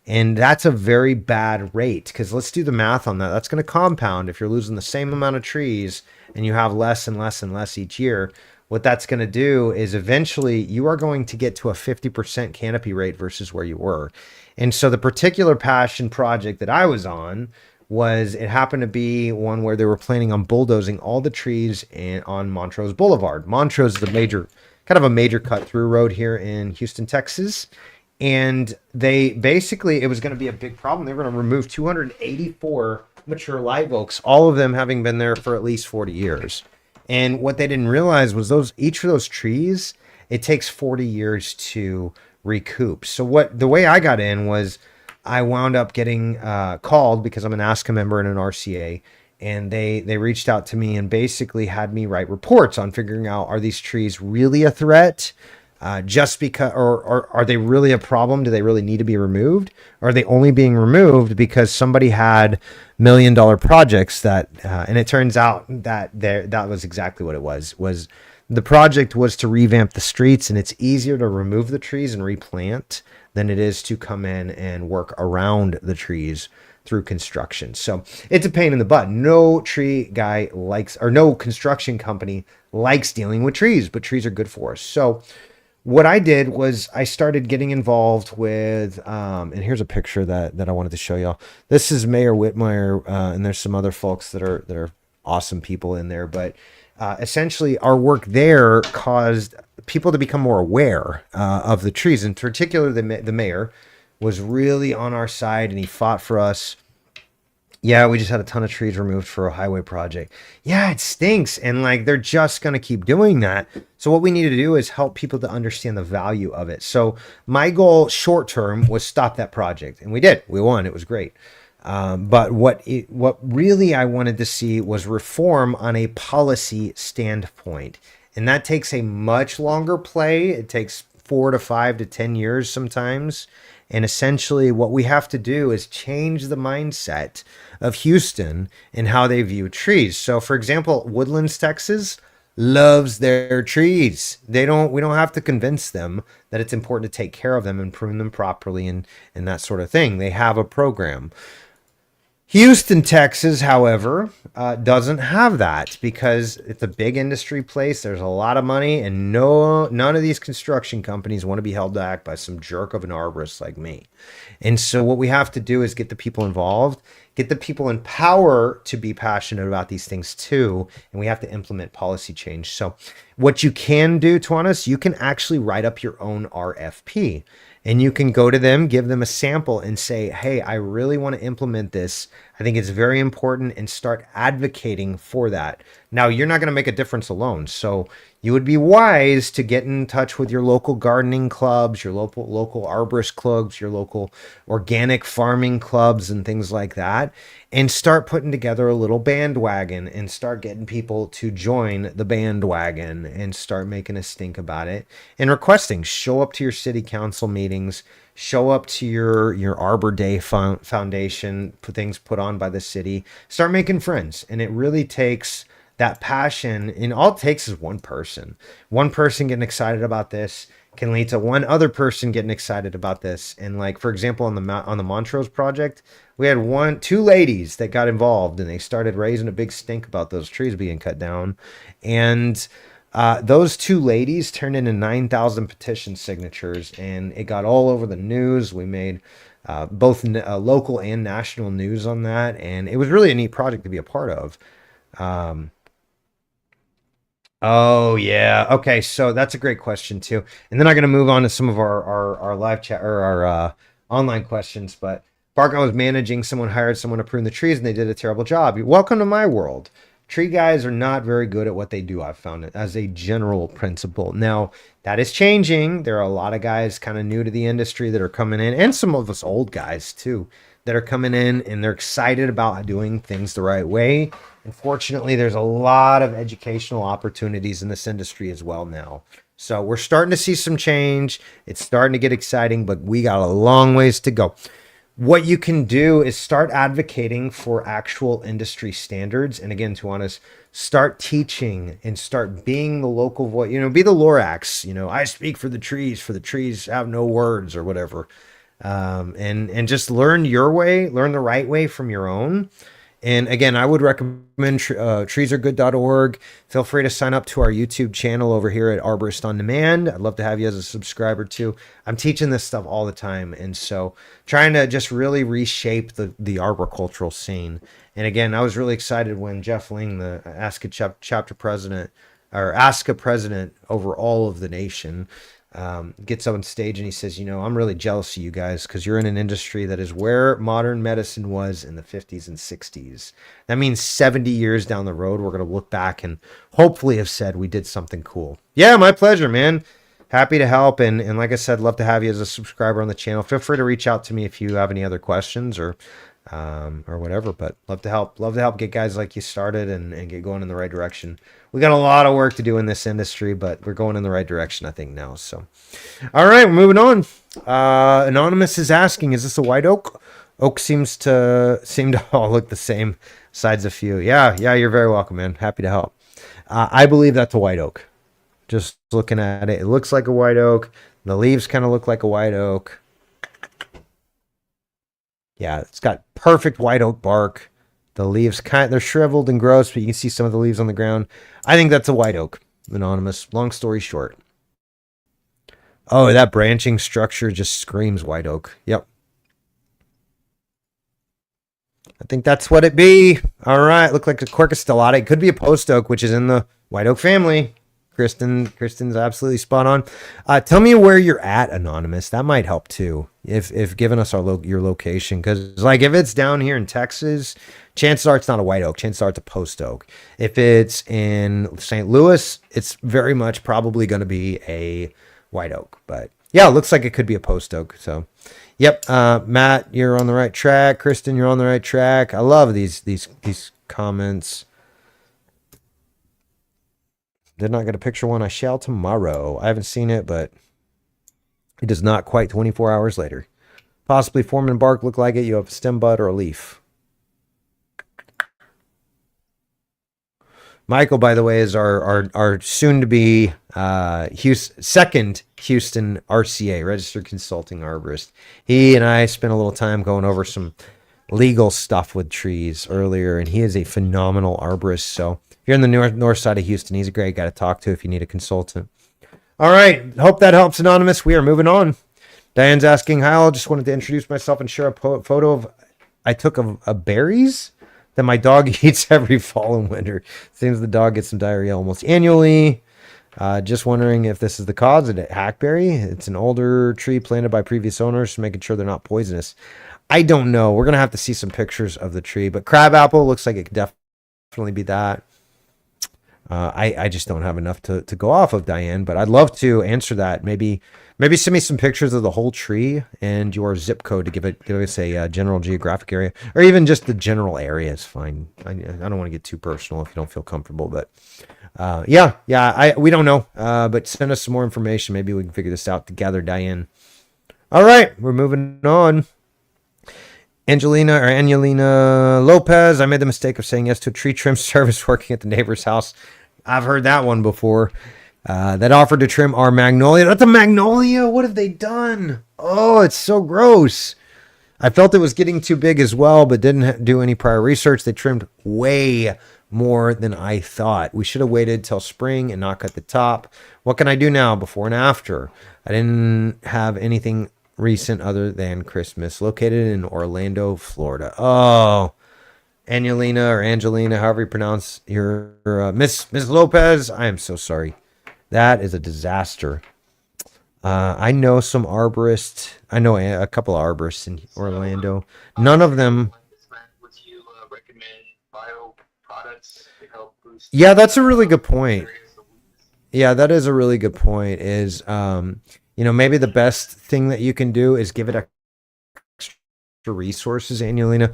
And that's a very bad rate because let's do the math on that. That's going to compound if you're losing the same amount of trees and you have less and less and less each year. What that's going to do is eventually you are going to get to a 50% canopy rate versus where you were. And so the particular passion project that I was on was it happened to be one where they were planning on bulldozing all the trees on Montrose Boulevard. Montrose is a major, kind of a major cut through road here in Houston, Texas. And they basically, it was going to be a big problem. They were going to remove 284 mature live oaks, all of them having been there for at least 40 years. And what they didn't realize was each of those trees, it takes 40 years to recoup. So the way I got in was I wound up getting called because I'm an ASCA member and an RCA. And they reached out to me and basically had me write reports on figuring out, are these trees really a threat? Just because, or are they really a problem? Do they really need to be removed? Or are they only being removed because somebody had $1 million projects and it turns out that was exactly what it was the project was to revamp the streets, and it's easier to remove the trees and replant than it is to come in and work around the trees through construction. So it's a pain in the butt. No tree guy likes, or no construction company likes dealing with trees, but trees are good for us. So what I did was I started getting involved with, and here's a picture that I wanted to show y'all. This is Mayor Whitmire, and there's some other folks that are awesome people in there. But essentially, our work there caused people to become more aware of the trees. In particular, the mayor was really on our side, and he fought for us. Yeah, we just had a ton of trees removed for a highway project. Yeah, it stinks. And like, they're just going to keep doing that. So what we need to do is help people to understand the value of it. So my goal short term was stop that project. And we did. We won. It was great. But what really I wanted to see was reform on a policy standpoint. And that takes a much longer play. It takes 4 to 5 to 10 years sometimes. And essentially what we have to do is change the mindset of Houston and how they view trees. So for example, Woodlands, Texas loves their trees. We don't have to convince them that it's important to take care of them and prune them properly and that sort of thing. They have a program. Houston, Texas, however, doesn't have that because it's a big industry place. There's a lot of money, and none of these construction companies want to be held back by some jerk of an arborist like me. And so what we have to do is get the people involved, get the people in power to be passionate about these things too, and we have to implement policy change. So what you can do, Tuanis, you can actually write up your own RFP. And you can go to them, give them a sample and say, hey, I really want to implement this. I think it's very important, and start advocating for that. Now, you're not going to make a difference alone. So you would be wise to get in touch with your local gardening clubs, your local arborist clubs, your local organic farming clubs and things like that, and start putting together a little bandwagon and start getting people to join the bandwagon and start making a stink about it and requesting. Show up to your city council meetings, show up to your Arbor Day foundation, things put on by the city, start making friends. And it really takes that passion, and all it takes is one person getting excited about this can lead to one other person getting excited about this. And like, for example, on the Montrose project, we had two ladies that got involved, and they started raising a big stink about those trees being cut down. And Those two ladies turned in 9,000 petition signatures, and it got all over the news. We made both local and national news on that, and it was really a neat project to be a part of. Oh yeah. Okay, so that's a great question too. And then I'm gonna move on to some of our live chat or our online questions. But Bark, I was managing, someone hired someone to prune the trees and they did a terrible job. Welcome to my world. Tree guys are not very good at what they do, I've found it as a general principle. Now, that is changing. There are a lot of guys kind of new to the industry that are coming in, and some of us old guys too, that are coming in and they're excited about doing things the right way. Unfortunately, there's a lot of educational opportunities in this industry as well now. So we're starting to see some change. It's starting to get exciting, but we got a long ways to go. What you can do is start advocating for actual industry standards. And again, to honest, start teaching and start being the local voice, be the Lorax, I speak for the trees have no words or whatever. And just learn your way, learn the right way from your own. And again, I would recommend treesaregood.org. Feel free to sign up to our YouTube channel over here at Arborist On Demand. I'd love to have you as a subscriber too. I'm teaching this stuff all the time. And so trying to just really reshape the arboricultural scene. And again, I was really excited when Jeff Ling, the ASCA chapter president, or ASCA president over all of the nation, gets up on stage and he says, I'm really jealous of you guys because you're in an industry that is where modern medicine was in the 50s and 60s. That means 70 years down the road, we're going to look back and hopefully have said we did something cool. Yeah, my pleasure, man. Happy to help. And like I said, love to have you as a subscriber on the channel. Feel free to reach out to me if you have any other questions or whatever, but love to help get guys like you started and get going in the right direction. We got a lot of work to do in this industry, but we're going in the right direction, I think, now. So, all right, we're moving on. Anonymous is asking, is this a white oak? Oak seem to all look the same, besides a few. Yeah, you're very welcome, man. Happy to help. I believe that's a white oak. Just looking at it, it looks like a white oak. The leaves kind of look like a white oak. Yeah, it's got perfect white oak bark. The leaves they're shriveled and gross, but you can see some of the leaves on the ground. I think that's a white oak, Anonymous. Long story short. Oh, that branching structure just screams white oak. Yep. I think that's what it be. All right, look like a Quercus stellata. It could be a post oak, which is in the white oak family. Kristen's absolutely spot on. Tell me where you're at, Anonymous. That might help too, if giving us your location. Because like if it's down here in Texas, chances are it's not a white oak. Chances are it's a post oak. If it's in St. Louis, it's very much probably going to be a white oak. But yeah, it looks like it could be a post oak. So, yep, Matt, you're on the right track. Kristen, you're on the right track. I love these comments. Did not get a picture one. I shall tomorrow. I haven't seen it, but it is not quite 24 hours later. Possibly form and bark look like it. You have a stem bud or a leaf. Michael, by the way, is our soon-to-be second Houston RCA, Registered Consulting Arborist. He and I spent a little time going over some legal stuff with trees earlier, and he is a phenomenal arborist. So if you're in the north side of Houston, he's a great guy to talk to if you need a consultant. All right, hope that helps, Anonymous. We are moving on. Diane's asking, hi, I just wanted to introduce myself and share a photo of I took of berries that my dog eats every fall and winter. Seems the dog gets some diarrhea almost annually. Just wondering if this is the cause. Is it hackberry? It's an older tree planted by previous owners, making sure they're not poisonous. I don't know. We're going to have to see some pictures of the tree. But crabapple looks like it could definitely be that. I just don't have enough to go off of, Diane. But I'd love to answer that. Maybe send me some pictures of the whole tree and your zip code to give us a general geographic area. Or even just the general area is fine. I don't want to get too personal if you don't feel comfortable. But we don't know. But send us some more information. Maybe we can figure this out together, Diane. All right. We're moving on. Angelina Lopez. I made the mistake of saying yes to a tree trim service working at the neighbor's house. I've heard that one before. That offered to trim our magnolia. That's a magnolia. What have they done? Oh, it's so gross. I felt it was getting too big as well, but didn't do any prior research. They trimmed way more than I thought. We should have waited till spring and not cut the top. What can I do now, before and after? I didn't have anything recent other than Christmas. Located in Orlando, Florida. Oh, Angelina, however you pronounce your Miss Lopez. I am so sorry. That is a disaster. I know some arborists. I know a couple of arborists in Orlando. None of them. Would you recommend bio products to help boost? Yeah, that's a really good point. Yeah, that is a really good point. Is maybe the best thing that you can do is give it extra resources, Angelina.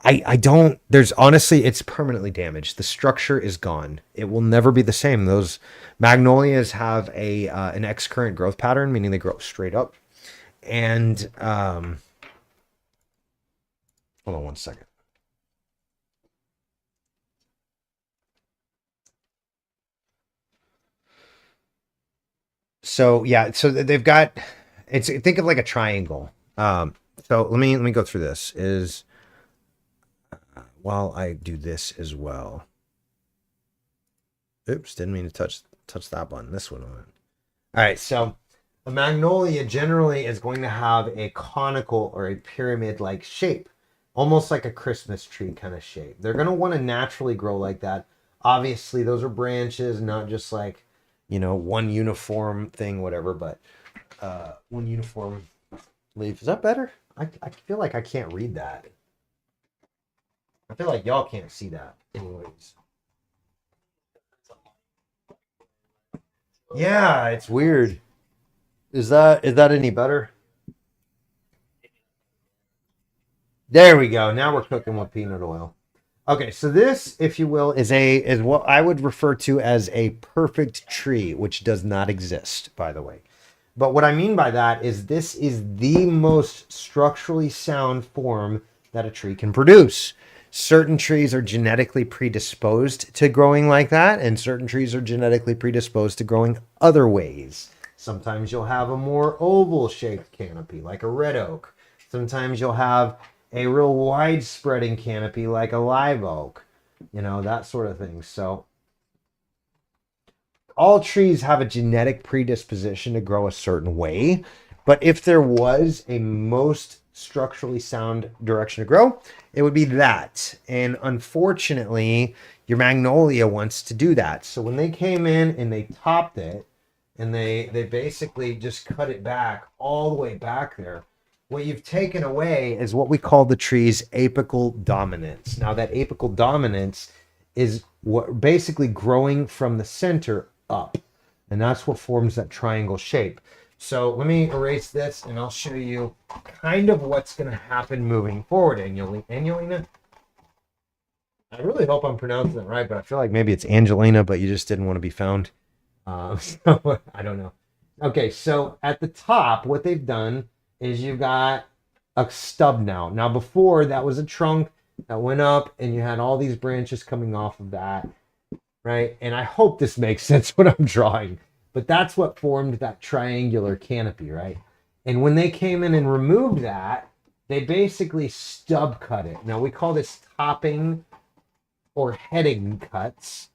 I don't, there's honestly, it's permanently damaged. The structure is gone. It will never be the same. Those magnolias have an X current growth pattern, meaning they grow straight up. And, hold on one second. So yeah, so they've got, think of like a triangle. So let me go through this while I do this as well. Oops, didn't mean to touch that button. This one. All right, so a magnolia generally is going to have a conical or a pyramid-like shape, almost like a Christmas tree kind of shape. They're going to want to naturally grow like that. Obviously, those are branches, not just like, one uniform thing, whatever, but one uniform leaf. Is that better? I feel like I can't read that. I feel like y'all can't see that. Anyways. Yeah, it's weird. Is that any better? There we go. Now we're cooking with peanut oil. Okay, so this, if you will, is what I would refer to as a perfect tree, which does not exist, by the way. But what I mean by that is this is the most structurally sound form that a tree can produce. Certain trees are genetically predisposed to growing like that, and certain trees are genetically predisposed to growing other ways. Sometimes you'll have a more oval-shaped canopy, like a red oak. Sometimes you'll have a real wide-spreading canopy, like a live oak. That sort of thing. So all trees have a genetic predisposition to grow a certain way, but if there was a most structurally sound direction to grow, it would be that. And unfortunately, your magnolia wants to do that. So when they came in and they topped it, and they basically just cut it back all the way back there, what you've taken away is what we call the tree's apical dominance. Now that apical dominance is what basically growing from the center up, and that's what forms that triangle shape. So let me erase this and I'll show you kind of what's going to happen moving forward, Angelina. I really hope I'm pronouncing that right, but I feel like maybe it's Angelina, but you just didn't want to be found. So I don't know. Okay, so at the top, what they've done is you've got a stub now. Now before, that was a trunk that went up and you had all these branches coming off of that, right? And I hope this makes sense what I'm drawing. But that's what formed that triangular canopy, right? And when they came in and removed that, they basically stub cut it. Now we call this topping or heading cuts.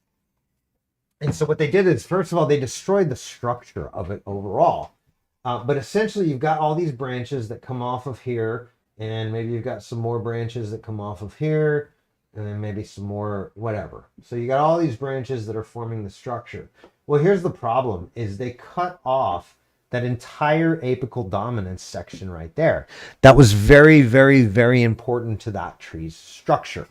And so what they did is, first of all, they destroyed the structure of it overall. But essentially you've got all these branches that come off of here, and maybe you've got some more branches that come off of here, and then maybe some more, whatever. So you got all these branches that are forming the structure. Well, here's the problem, is they cut off that entire apical dominance section right there. That was very, very, very important to that tree's structure.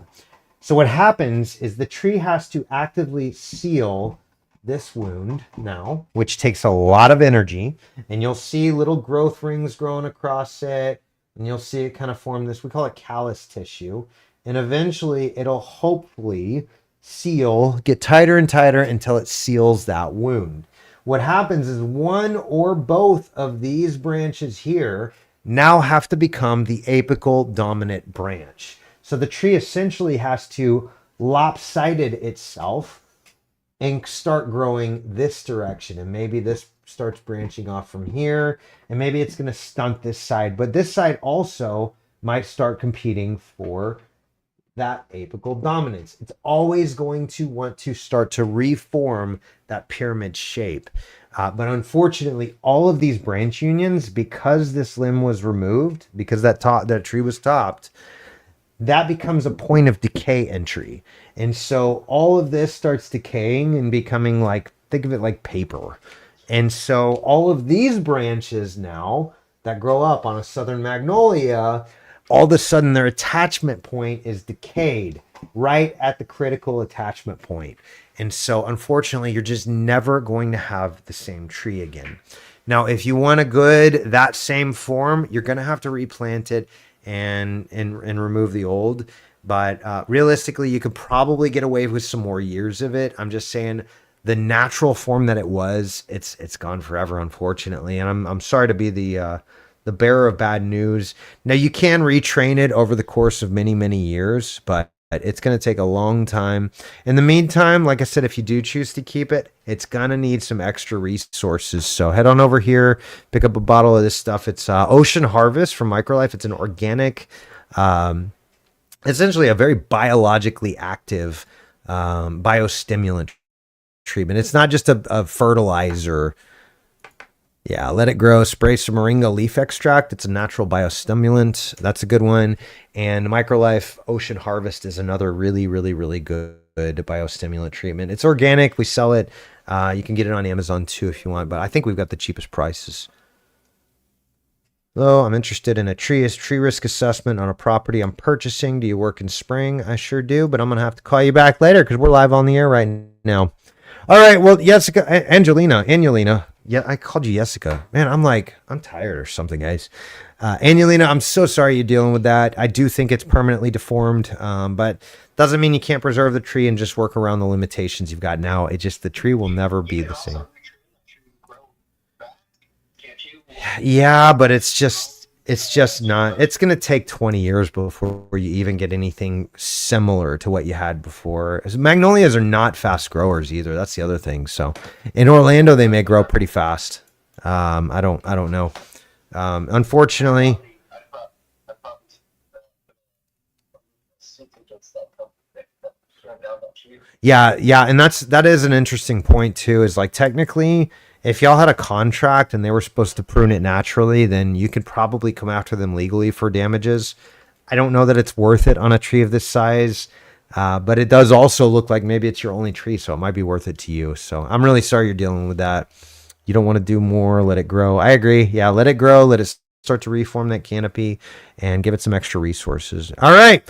So what happens is the tree has to actively seal this wound now, which takes a lot of energy, and you'll see little growth rings growing across it, and you'll see it kind of form this, we call it callus tissue, and eventually it'll hopefully seal, get tighter and tighter until it seals that wound. What happens is one or both of these branches here now have to become the apical dominant branch. So the tree essentially has to lopsided itself and start growing this direction. And maybe this starts branching off from here, and maybe it's going to stunt this side. But this side also might start competing for that apical dominance. It's always going to want to start to reform that pyramid shape. But unfortunately, all of these branch unions, because this limb was removed, because that tree was topped, that becomes a point of decay entry. And so all of this starts decaying and becoming like, think of it like paper. And so all of these branches now that grow up on a southern magnolia, all of a sudden their attachment point is decayed right at the critical attachment point. And so unfortunately, you're just never going to have the same tree again. Now, if you want a good, that same form, you're going to have to replant it and remove the old. But realistically, you could probably get away with some more years of it. I'm just saying the natural form that it was, it's gone forever, unfortunately. And I'm sorry to be the bearer of bad news. Now, you can retrain it over the course of many, many years, but it's going to take a long time. In the meantime, like I said, if you do choose to keep it, it's going to need some extra resources. So head on over here, pick up a bottle of this stuff. It's Ocean Harvest from Microlife. It's an organic, essentially a very biologically active biostimulant treatment. It's not just a fertilizer. Yeah, let it grow. Spray some moringa leaf extract. It's a natural biostimulant. That's a good one. And Microlife Ocean Harvest is another really, really, really good biostimulant treatment. It's organic. We sell it. You can get it on Amazon too if you want, but I think we've got the cheapest prices. Hello, I'm interested in a tree risk assessment on a property I'm purchasing. Do you work in spring? I sure do, but I'm going to have to call you back later because we're live on the air right now. All right, well, Jessica, Angelina. Yeah, I called you Jessica. Man, I'm tired or something, guys. Angelina, I'm so sorry you're dealing with that. I do think it's permanently deformed, but doesn't mean you can't preserve the tree and just work around the limitations you've got now. It just, the tree will never be the same. Yeah, but it's just not. It's going to take 20 years before you even get anything similar to what you had before. Magnolias are not fast growers either. That's the other thing. So in Orlando, they may grow pretty fast. I don't know. Unfortunately. Yeah, and that is an interesting point too. Is like technically, if y'all had a contract and they were supposed to prune it naturally, then you could probably come after them legally for damages. I don't know that it's worth it on a tree of this size, but it does also look like maybe it's your only tree, so it might be worth it to you. So I'm really sorry you're dealing with that. You don't want to do more, let it grow. I agree. Yeah, let it grow, let it start to reform that canopy, and give it some extra resources. All right.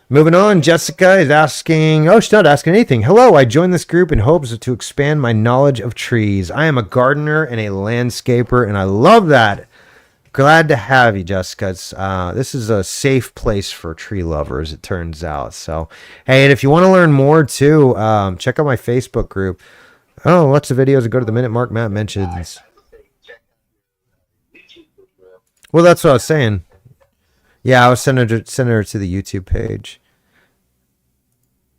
Moving on, Jessica is asking, she's not asking anything. Hello, I joined this group in hopes to expand my knowledge of trees. I am a gardener and a landscaper, and I love that. Glad to have you, Jessica. This is a safe place for tree lovers, it turns out. So, hey, and if you want to learn more, too, check out my Facebook group. Oh, lots of videos that go to the minute mark Matt mentions. Well, that's what I was saying. Yeah, I was sending her to the YouTube page.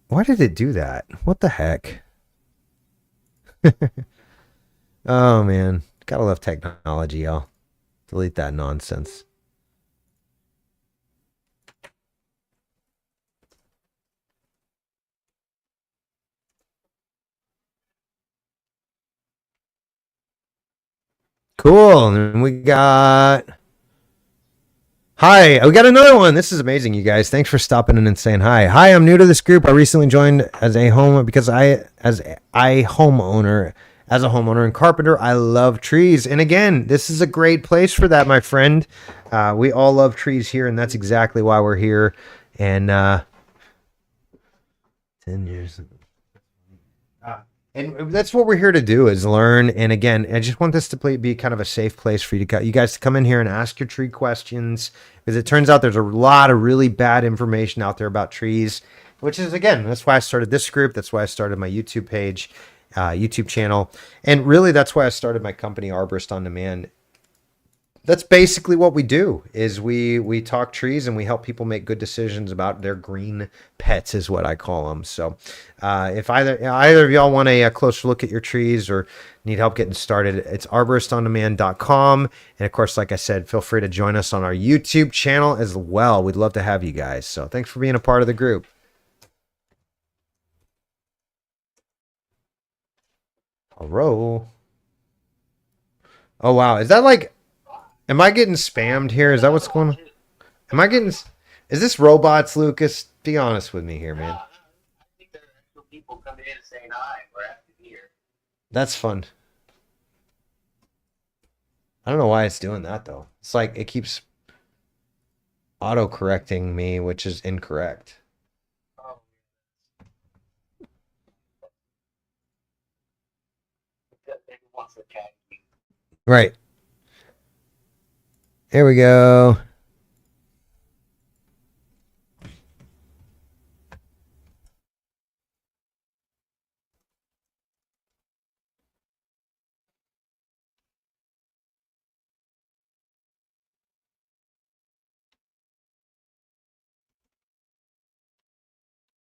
Why did it do that? What the heck? Oh, man. Gotta love technology, y'all. Delete that nonsense. Cool. And we got... Hi, we got another one. This is amazing, you guys. Thanks for stopping in and saying hi. Hi, I'm new to this group. I recently joined as a homeowner and carpenter. I love trees. And again, this is a great place for that, my friend. We all love trees here, and that's exactly why we're here. And 10 years. And that's what we're here to do, is learn. And again, I just want this to be kind of a safe place for you guys to come in here and ask your tree questions, because it turns out there's a lot of really bad information out there about trees, which is, again, that's why I started this group. That's why I started my YouTube page, YouTube channel. And really, that's why I started my company, Arborist On Demand. that's basically what we do is we talk trees and we help people make good decisions about their green pets is what I call them. So if either of y'all want a closer look at your trees or need help getting started, it's arboristondemand.com. And of course, like I said, feel free to join us on our YouTube channel as well. We'd love to have you guys. So thanks for being a part of the group. Hello. Oh wow, is that like, am I getting spammed here? Is that what's going on? Am I getting? Is this robots, Lucas? Be honest with me here, man. I think there are actual people coming in and saying hi. We're active here. That's fun. I don't know why it's doing that though. It's like it keeps auto correcting me, which is incorrect. Oh, it wants to tag you. Right. Here we go.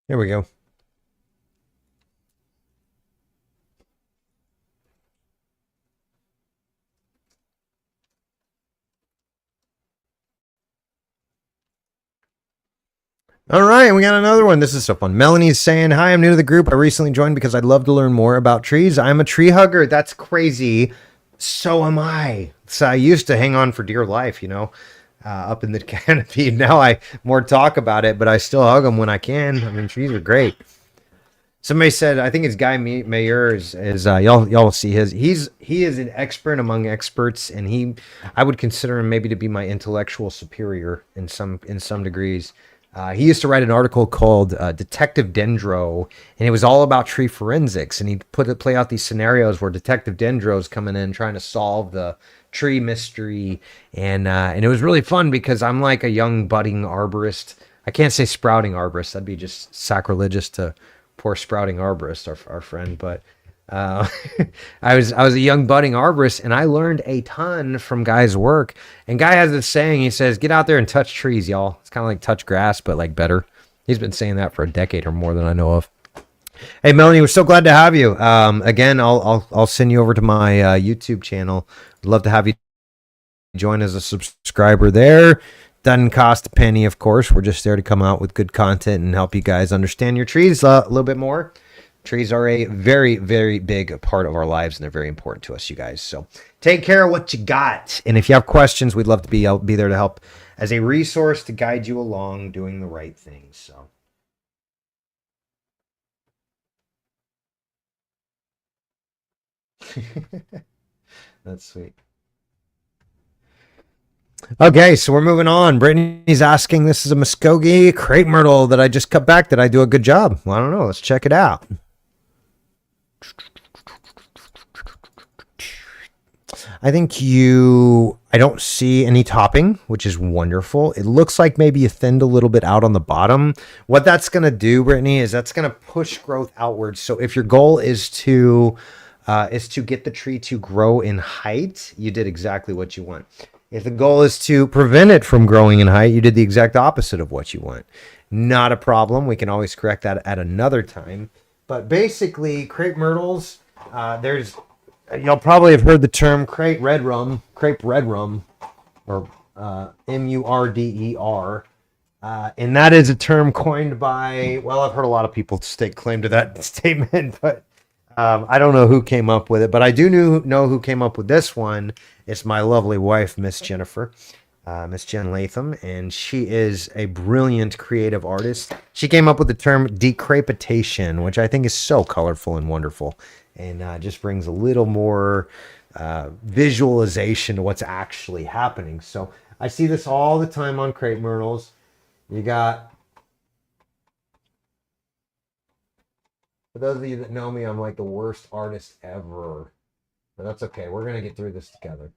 Here we go. All right, we got another one. This is so fun. Melanie's saying, "Hi, I'm new to the group. I recently joined because I'd love to learn more about trees. I'm a tree hugger. That's crazy. So am I. So I used to hang on for dear life, up in the canopy. Now I more talk about it, but I still hug them when I can. I mean, trees are great." Somebody said, I think it's Guy Mayer is y'all will see he is an expert among experts, and I would consider him maybe to be my intellectual superior in some degrees. He used to write an article called Detective Dendro, and it was all about tree forensics. And he'd play out these scenarios where Detective Dendro's coming in trying to solve the tree mystery, and it was really fun because I'm like a young budding arborist. I can't say sprouting arborist; that'd be just sacrilegious to poor sprouting arborist, our friend. But uh, I was a young budding arborist, and I learned a ton from Guy's work. And Guy has this saying: he says, "Get out there and touch trees, y'all." It's kind of like touch grass, but like better. He's been saying that for a decade or more than I know of. Hey, Melanie, we're so glad to have you. Again, I'll send you over to my YouTube channel. I'd love to have you join as a subscriber there. Doesn't cost a penny, of course. We're just there to come out with good content and help you guys understand your trees a little bit more. Trees are a very, very big part of our lives, and they're very important to us, you guys. So take care of what you got. And if you have questions, we'd love to I'll be there to help as a resource to guide you along doing the right things. So. That's sweet. Okay, so we're moving on. Brittany's asking, this is a Muskogee crepe myrtle that I just cut back. Did I do a good job? Well, I don't know. Let's check it out. I think I don't see any topping, which is wonderful. It looks like maybe you thinned a little bit out on the bottom. What that's going to do, Brittany, is that's going to push growth outwards. So if your goal is to get the tree to grow in height, you did exactly what you want. If the goal is to prevent it from growing in height, you did the exact opposite of what you want. Not a problem. We can always correct that at another time. But basically, crepe myrtles, you'll probably have heard the term crepe red rum, or MURDER. And that is a term coined by, well, I've heard a lot of people stake claim to that statement, but I don't know who came up with it, but I do know who came up with this one. It's my lovely wife, Miss Jennifer, Miss Jen Latham, and she is a brilliant creative artist. She came up with the term decrepitation, which I think is so colorful and wonderful, and just brings a little more visualization to what's actually happening. So I see this all the time on crepe myrtles. You got, for those of you that know me, I'm like the worst artist ever. But that's okay. We're going to get through this together.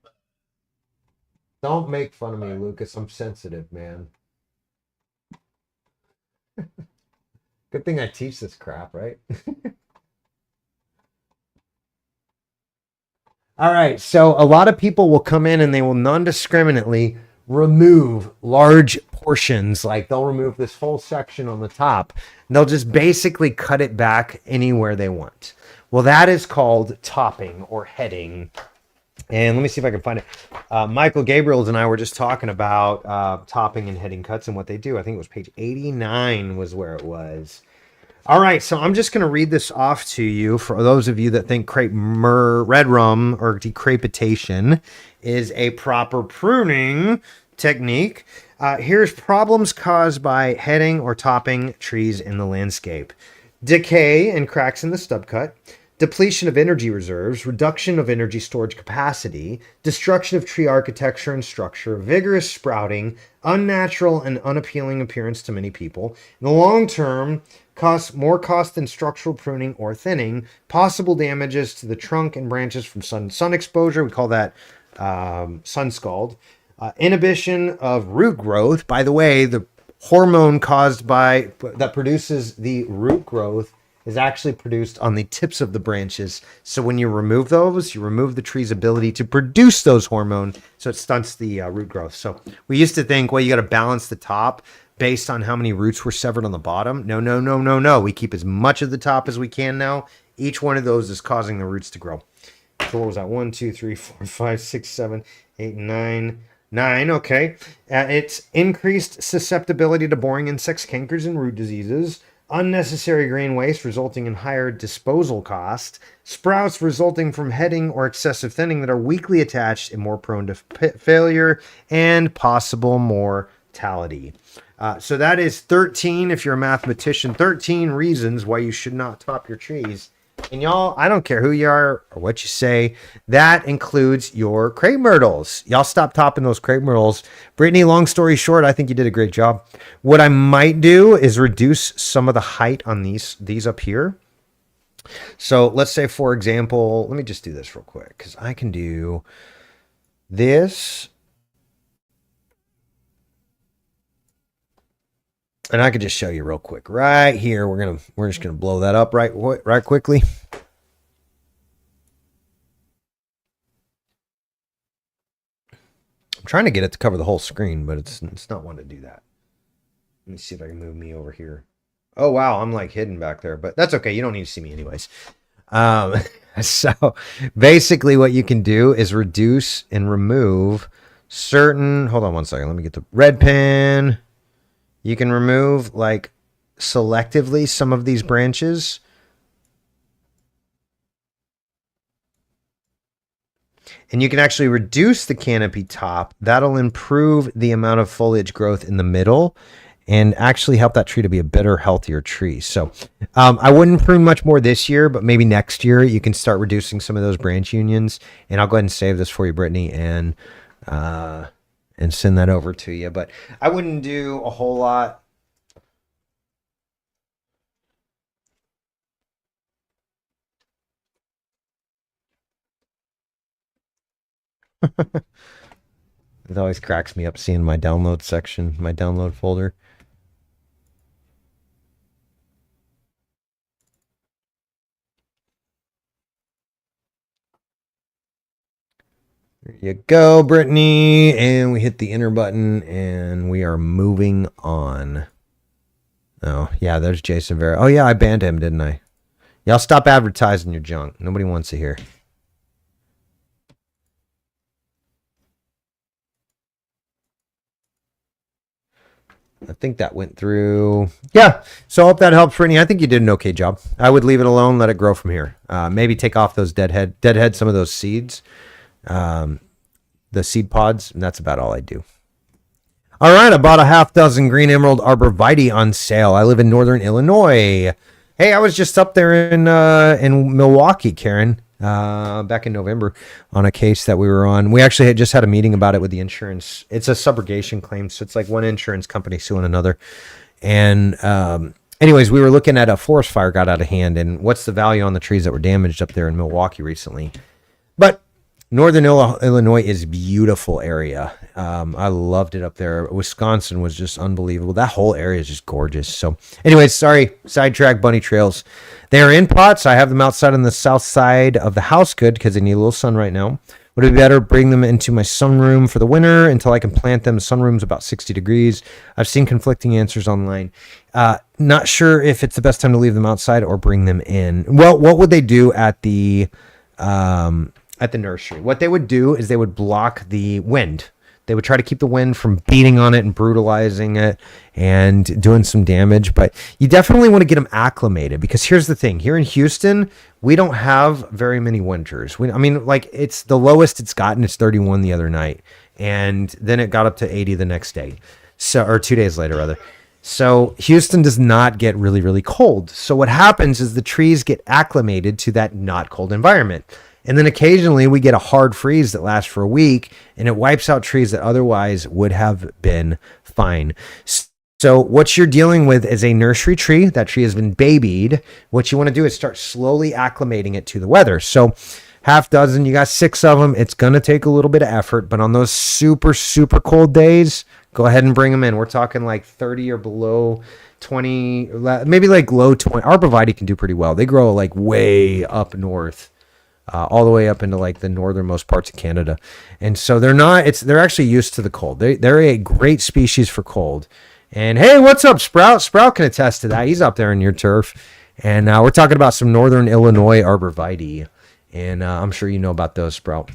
Don't make fun of me, Lucas. I'm sensitive, man. Good thing I teach this crap, right? All right. So a lot of people will come in and they will non-discriminately remove large portions. Like they'll remove this whole section on the top. And they'll just basically cut it back anywhere they want. Well, that is called topping or heading. And let me see if I can find it. Michael Gabriels and I were just talking about topping and heading cuts and what they do. I think it was page 89 was where it was. All right, so I'm just going to read this off to you for those of you that think crepe red rum or decrepitation is a proper pruning technique. Here's problems caused by heading or topping trees in the landscape. Decay and cracks in the stub cut. Depletion of energy reserves, reduction of energy storage capacity, destruction of tree architecture and structure, vigorous sprouting, unnatural and unappealing appearance to many people. In the long term, more cost than structural pruning or thinning, possible damages to the trunk and branches from sun exposure. We call that sun scald. Inhibition of root growth. By the way, the hormone that produces the root growth is actually produced on the tips of the branches. So when you remove those, you remove the tree's ability to produce those hormones, so it stunts the root growth. So we used to think, well, you got to balance the top based on how many roots were severed on the bottom. No. We keep as much of the top as we can now. Each one of those is causing the roots to grow. So what was that? 1, 2, 3, 4, 5, 6, 7, 8, 9. 9, okay. It's increased susceptibility to boring insects, cankers, and root diseases. Unnecessary grain waste resulting in higher disposal cost, sprouts resulting from heading or excessive thinning that are weakly attached and more prone to failure, and possible mortality. So that is 13, if you're a mathematician, 13 reasons why you should not top your trees. And y'all, I don't care who you are or what you say, that includes your crepe myrtles. Y'all stop topping those crepe myrtles. Brittany, long story short, I think you did a great job. What I might do is reduce some of the height on these up here. So let's say, for example, let me just do this real quick because I can do this. And I could just show you real quick right here. We're just gonna blow that up right quickly. I'm trying to get it to cover the whole screen, but it's not wanting to do that. Let me see if I can move me over here. Oh wow, I'm like hidden back there, but that's okay. You don't need to see me anyways. So basically, what you can do is reduce and remove certain. Hold on one second. Let me get the red pen. You can remove, like, selectively some of these branches. And you can actually reduce the canopy top. That'll improve the amount of foliage growth in the middle and actually help that tree to be a better, healthier tree. So I wouldn't prune much more this year, but maybe next year you can start reducing some of those branch unions. And I'll go ahead and save this for you, Brittany, and send that over to you. But I wouldn't do a whole lot. It always cracks me up seeing my download section, my download folder. There you go, Brittany. And we hit the enter button and we are moving on. Oh, yeah, there's Jason Vera. Oh, yeah, I banned him, didn't I? Y'all stop advertising your junk. Nobody wants to hear. I think that went through. Yeah. So I hope that helped, Brittany. I think you did an okay job. I would leave it alone, let it grow from here. Maybe take off those deadhead, some of those seeds, the seed pods, and that's about all I do. All right, I bought a half dozen green emerald arborvitae on sale. I live in northern Illinois. Hey, I was just up there in Milwaukee, Karen, back in November on a case that we were on. We actually had just had a meeting about it with the insurance. It's a subrogation claim, so it's like one insurance company suing another. And anyways, we were looking at a forest fire got out of hand, and what's the value on the trees that were damaged up there in Milwaukee recently. But Northern Illinois is a beautiful area. I loved it up there. Wisconsin was just unbelievable. That whole area is just gorgeous. So, anyways, sorry, sidetrack. Bunny trails. They are in pots. I have them outside on the south side of the house, good, because they need a little sun right now. Would it be better bring them into my sunroom for the winter until I can plant them? Sunroom's about 60 degrees. I've seen conflicting answers online. Not sure if it's the best time to leave them outside or bring them in. Well, what would they do at the nursery? What they would do is they would block the wind. They would try to keep the wind from beating on it and brutalizing it and doing some damage. But you definitely want to get them acclimated, because here's the thing. Here in Houston, we don't have very many winters. It's the lowest it's gotten. It's 31 the other night. And then it got up to 80 the next day. Or 2 days later, rather. So Houston does not get really, really cold. So what happens is the trees get acclimated to that not cold environment. And then occasionally we get a hard freeze that lasts for a week, and it wipes out trees that otherwise would have been fine. So what you're dealing with is a nursery tree. That tree has been babied. What you want to do is start slowly acclimating it to the weather. So half dozen, you got 6 of them. It's going to take a little bit of effort, but on those super, super cold days, go ahead and bring them in. We're talking like 30 or below 20, maybe like low 20. Arborvitae can do pretty well. They grow like way up north. All the way up into like the northernmost parts of Canada. And so they're actually used to the cold. They're a great species for cold. And hey, what's up, Sprout? Sprout can attest to that. He's up there in your turf. And we're talking about some Northern Illinois Arborvitae. And I'm sure you know about those, Sprout.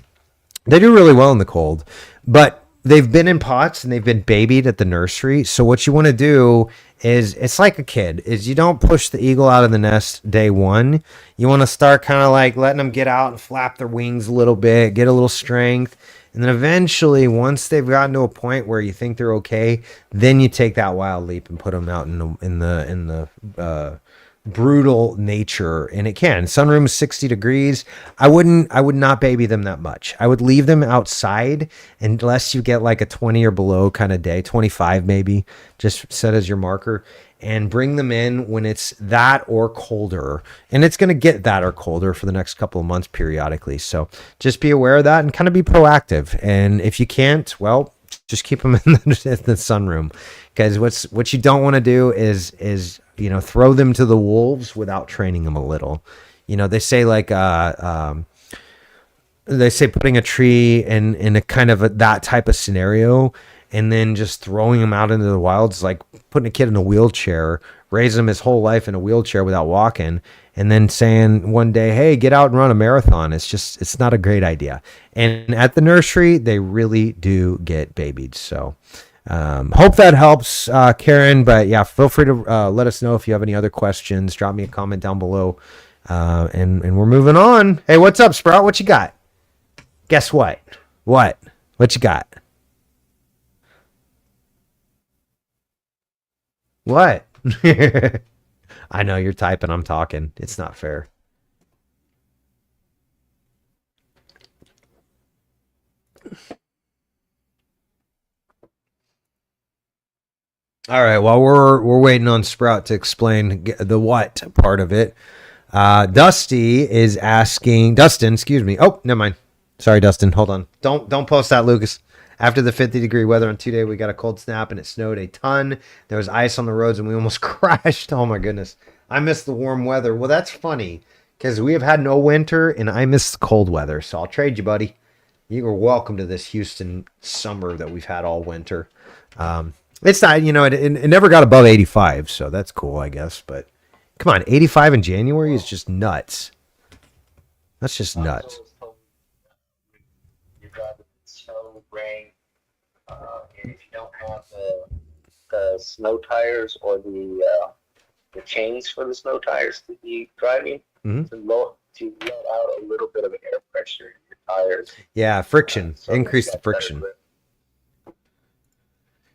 They do really well in the cold. But they've been in pots and they've been babied at the nursery. So what you want to do is, it's like a kid, is you don't push the eagle out of the nest day one. You want to start kind of like letting them get out and flap their wings a little bit, get a little strength. And then eventually, once they've gotten to a point where you think they're okay, then you take that wild leap and put them out in the brutal nature. And it can. Sunroom is 60 degrees. I would not baby them that much. I would leave them outside unless you get like a 20 or below kind of day, 25 maybe, just set as your marker, and bring them in when it's that or colder. And it's going to get that or colder for the next couple of months periodically. So just be aware of that and kind of be proactive. And if you can't, well, just keep them in the sunroom, because what you don't want to do is throw them to the wolves without training them a little. They say putting a tree in a kind of that type of scenario and then just throwing them out into the wilds, like putting a kid in a wheelchair, raising him his whole life in a wheelchair without walking, and then saying one day, hey, get out and run a marathon. It's not a great idea. And at the nursery, they really do get babied. So hope that helps, Karen. But yeah, feel free to let us know if you have any other questions. Drop me a comment down below. And we're moving on. Hey, what's up, Sprout? What you got? Guess what? What you got? What? I know you're typing, I'm talking. It's not fair. All right, while we're waiting on Sprout to explain the what part of it, Dustin, excuse me. Oh, never mind. Sorry, Dustin. Hold on. Don't post that, Lucas. After the 50-degree weather on 2 days, we got a cold snap and it snowed a ton. There was ice on the roads and we almost crashed. Oh my goodness. I miss the warm weather. Well, that's funny because we have had no winter and I miss the cold weather. So I'll trade you, buddy. You are welcome to this Houston summer that we've had all winter. It's not, it never got above 85. So that's cool, I guess. But come on, 85 in January is just nuts. That's just nuts. Rain, and if you don't have the snow tires or the chains for the snow tires to be driving, to let out a little bit of air pressure in your tires. Yeah, friction. Increase the friction.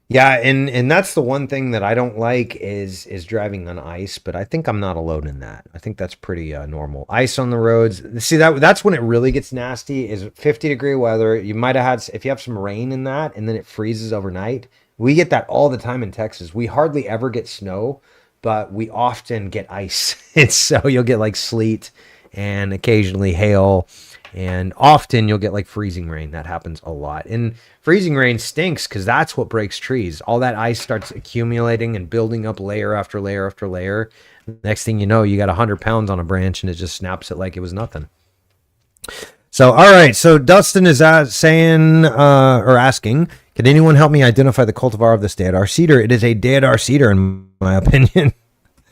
Yeah, and that's the one thing that I don't like is driving on ice, but I think I'm not alone in that. I think that's pretty normal. Ice on the roads. See, that's when it really gets nasty, is 50-degree weather. You might have had, if you have some rain in that, and then it freezes overnight. We get that all the time in Texas. We hardly ever get snow, but we often get ice. And so you'll get like sleet and occasionally hail. And often you'll get like freezing rain. That happens a lot. And freezing rain stinks because that's what breaks trees. All that ice starts accumulating and building up layer after layer after layer. Next thing you know, you got 100 pounds on a branch and it just snaps it like it was nothing. So, all right. So Dustin is saying or asking, can anyone help me identify the cultivar of this Deodar cedar? It is a Deodar cedar, in my opinion.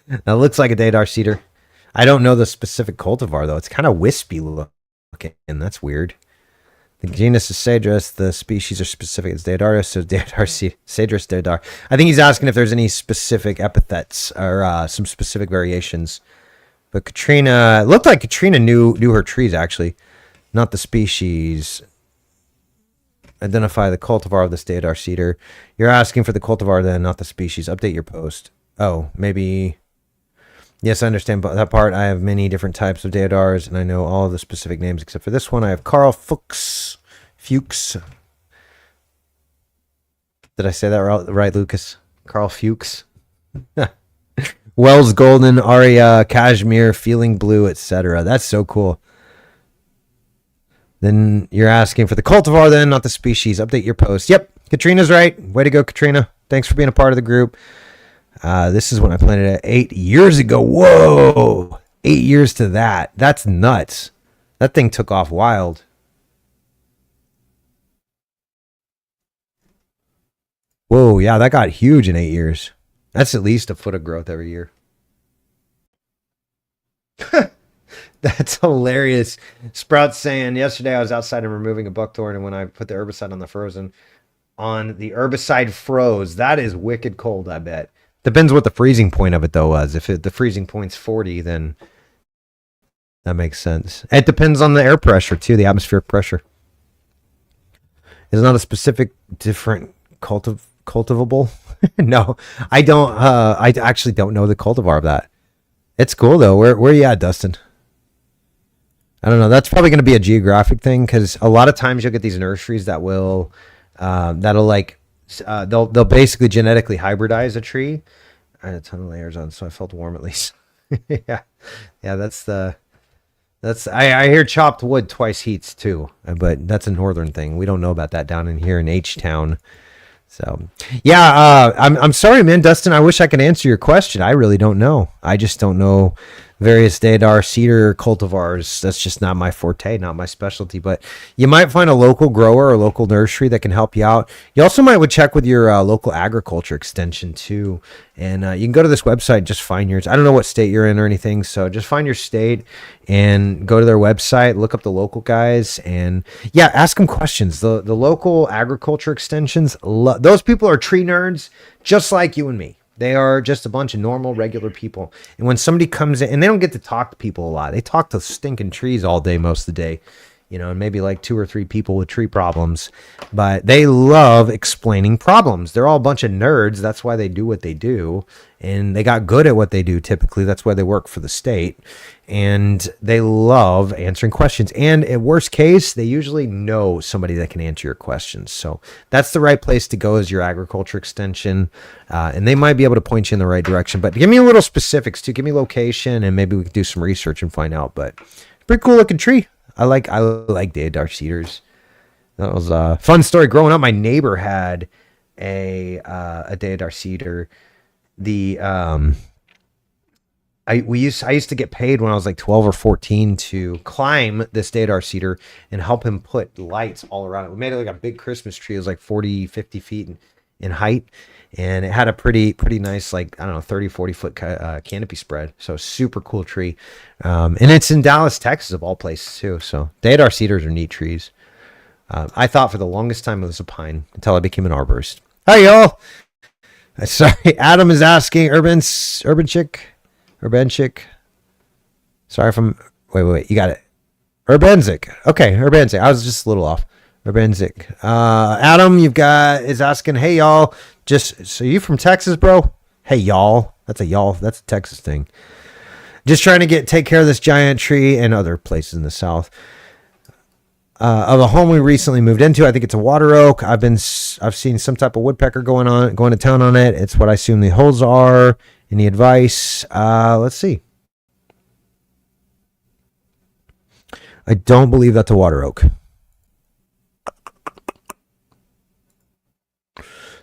It looks like a Deodar cedar. I don't know the specific cultivar, though. It's kind of wispy looking. That's weird. The genus is Cedrus. The species are specific. It's Deodaris, so Deodar Cedrus Deodar. I think he's asking if there's any specific epithets or some specific variations. But Katrina, it looked like Katrina knew her trees, actually. Not the species. Identify the cultivar of this Deodar cedar. You're asking for the cultivar then, not the species. Update your post. Oh, maybe. Yes, I understand that part. I have many different types of Deodars, and I know all of the specific names except for this one. I have Carl Fuchs. Did I say that right, Lucas? Carl Fuchs. Wells Golden, Aria, Cashmere, Feeling Blue, etc. That's so cool. Then you're asking for the cultivar then, not the species. Update your post. Yep, Katrina's right. Way to go, Katrina. Thanks for being a part of the group. This is when I planted it 8 years ago. Whoa! 8 years to that. That's nuts. That thing took off wild. Whoa, yeah, that got huge in 8 years. That's at least a foot of growth every year. That's hilarious. Sprout's saying, yesterday I was outside and removing a buckthorn, and when I put the herbicide on the herbicide froze. That is wicked cold, I bet. Depends what the freezing point of it, though, was. If the freezing point's 40, then that makes sense. It depends on the air pressure, too, the atmospheric pressure. It's not a specific different cultivable. No, I don't. I actually don't know the cultivar of that. It's cool, though. Where you at, Dustin? I don't know. That's probably going to be a geographic thing because a lot of times you'll get these nurseries that will, they'll basically genetically hybridize a tree. I had a ton of layers on, so I felt warm at least. yeah, I hear chopped wood twice heats too, but that's a northern thing. We don't know about that down in here in H-Town. So, yeah, I'm sorry, man, Dustin. I wish I could answer your question. I really don't know. I just don't know various Deodar cedar cultivars. That's just not my forte, not my specialty. But you might find a local grower or local nursery that can help you out. You also might would check with your local agriculture extension too. And you can go to this website, just find yours. I don't know what state you're in or anything, so just find your state and go to their website, look up the local guys, and yeah, ask them questions. The local agriculture extensions, those people are tree nerds just like you and me. They are just a bunch of normal, regular people. And when somebody comes in, and they don't get to talk to people a lot. They talk to stinking trees all day, most of the day. You know, and maybe like 2 or 3 people with tree problems. But they love explaining problems. They're all a bunch of nerds. That's why they do what they do. And they got good at what they do, typically. That's why they work for the state. And they love answering questions. And at worst case, they usually know somebody that can answer your questions. So that's the right place to go as your agriculture extension. And they might be able to point you in the right direction. But give me a little specifics, too. Give me location, and maybe we can do some research and find out. But pretty cool looking tree. I like Deodar cedars. That was a fun story. Growing up, my neighbor had a Deodar cedar. I used to get paid when I was like 12 or 14 to climb this Deodar cedar and help him put lights all around it. We made it like a big Christmas tree. It was like 40, 50 feet in height. And it had a pretty nice, like, I don't know, 30, 40 foot canopy spread. So super cool tree. And it's in Dallas, Texas, of all places, too. So Deodar cedars are neat trees. I thought for the longest time it was a pine until I became an arborist. Hi, y'all. Sorry, Adam is asking, Urban Chick. Sorry if I'm, wait, you got it. Urbanzik. Okay, Urbanzik. I was just a little off. Urbanzik. Adam, is asking, hey, y'all. So you from Texas, bro? Hey, y'all. That's a Texas thing. Just trying to take care of this giant tree and other places in the South. Of a home we recently moved into. I think it's a water oak. I've seen some type of woodpecker going to town on it. It's what I assume the holes are. Any advice? Let's see. I don't believe that's a water oak.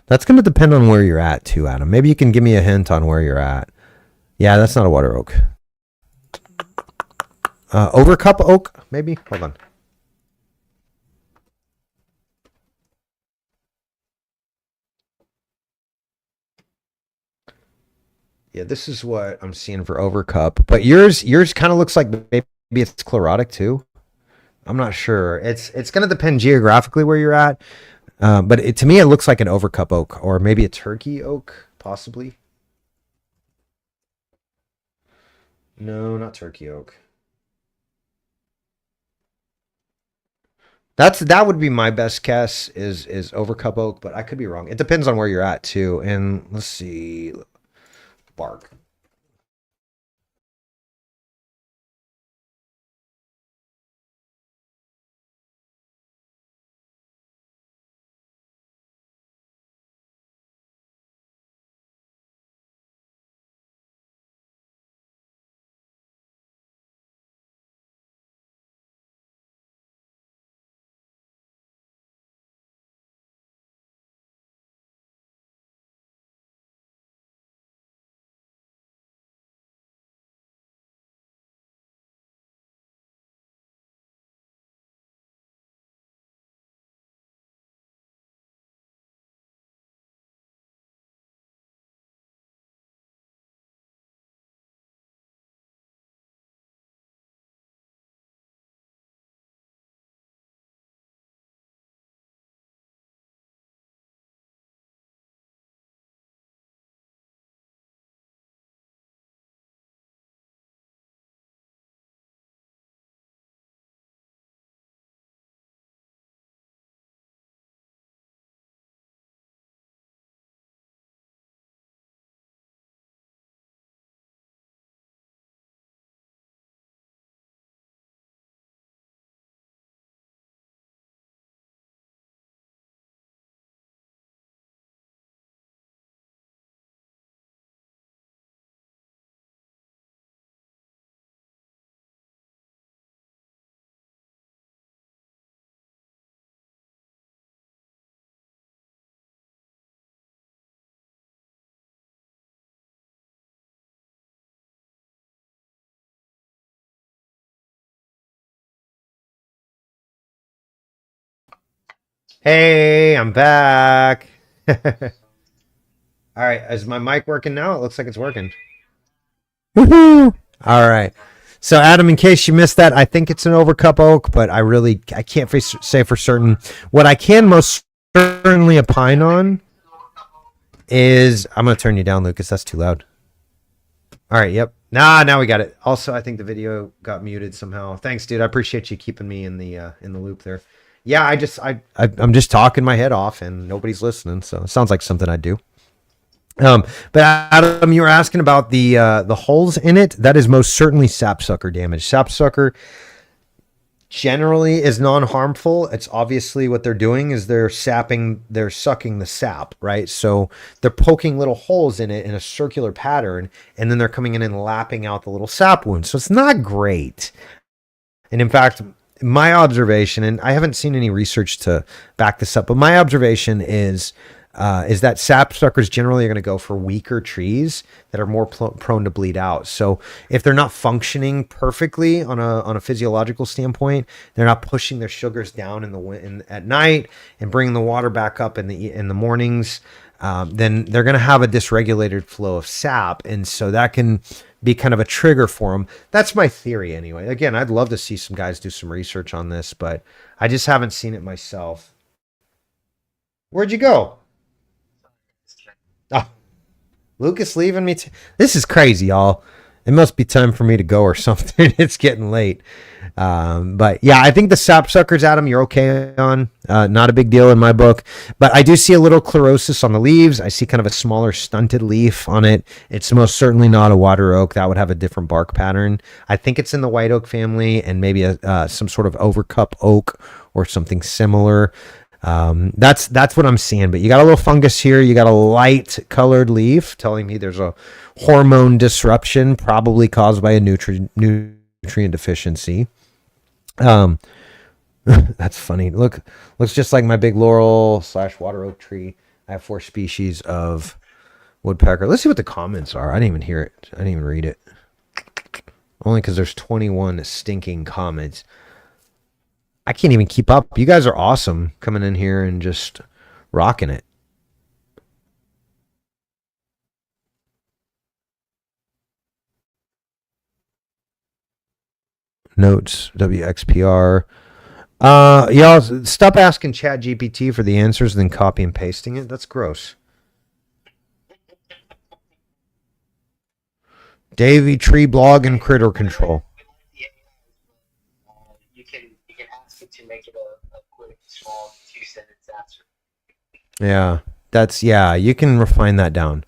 That's going to depend on where you're at too, Adam. Maybe you can give me a hint on where you're at. Yeah, that's not a water oak. Overcup oak, maybe? Hold on. Yeah, this is what I'm seeing for overcup. But yours kind of looks like maybe it's chlorotic too. I'm not sure. It's going to depend geographically where you're at. But to me, it looks like an overcup oak, or maybe a turkey oak, possibly. No, not turkey oak. That would be my best guess is overcup oak, but I could be wrong. It depends on where you're at too. And let's see, bark. Hey, I'm back. All right, is my mic working now? It looks like it's working. Woohoo! All right. So, Adam, in case you missed that, I think it's an overcup oak, but I can't say for certain. What I can most certainly opine on is I'm going to turn you down, Lucas. That's too loud. All right. Yep. Now we got it. Also, I think the video got muted somehow. Thanks, dude. I appreciate you keeping me in the loop there. Yeah, I'm just talking my head off and nobody's listening, so it sounds like something I'd do. But Adam, you were asking about the holes in it. That is most certainly sapsucker damage. Sapsucker generally is non-harmful. It's obviously what they're doing is they're sucking the sap, right? So they're poking little holes in it in a circular pattern, and then they're coming in and lapping out the little sap wounds. So it's not great. And in fact, my observation, and I haven't seen any research to back this up, but my observation is that sapsuckers generally are going to go for weaker trees that are more prone to bleed out. So if they're not functioning perfectly on a physiological standpoint, they're not pushing their sugars down at night and bringing the water back up in the mornings, then they're going to have a dysregulated flow of sap, and so that can be kind of a trigger for them. That's my theory anyway. Again, I'd love to see some guys do some research on this, but I just haven't seen it myself. Where'd you go? Oh, Lucas leaving me. This is crazy, y'all. It must be time for me to go or something. It's getting late. But yeah, I think the sapsuckers, Adam, you're okay on. Not a big deal in my book. But I do see a little chlorosis on the leaves. I see kind of a smaller stunted leaf on it. It's most certainly not a water oak. That would have a different bark pattern. I think it's in the white oak family and maybe some sort of overcup oak or something similar. That's what I'm seeing. But you got a little fungus here. You got a light colored leaf telling me there's a hormone disruption probably caused by a nutrient deficiency. Um, that's funny. Looks just like my big laurel / water oak tree. I have 4 species of woodpecker. Let's see what the comments are. I didn't even hear it. I didn't even read it. Only because there's 21 stinking comments. I can't even keep up. You guys are awesome coming in here and just rocking it. Notes, WXPR. Y'all stop asking Chat GPT for the answers and then copy and pasting it. That's gross. Davy Tree Blog and Critter Control. You can ask it to make it a quick, small 2-sentence answer. Yeah, you can refine that down.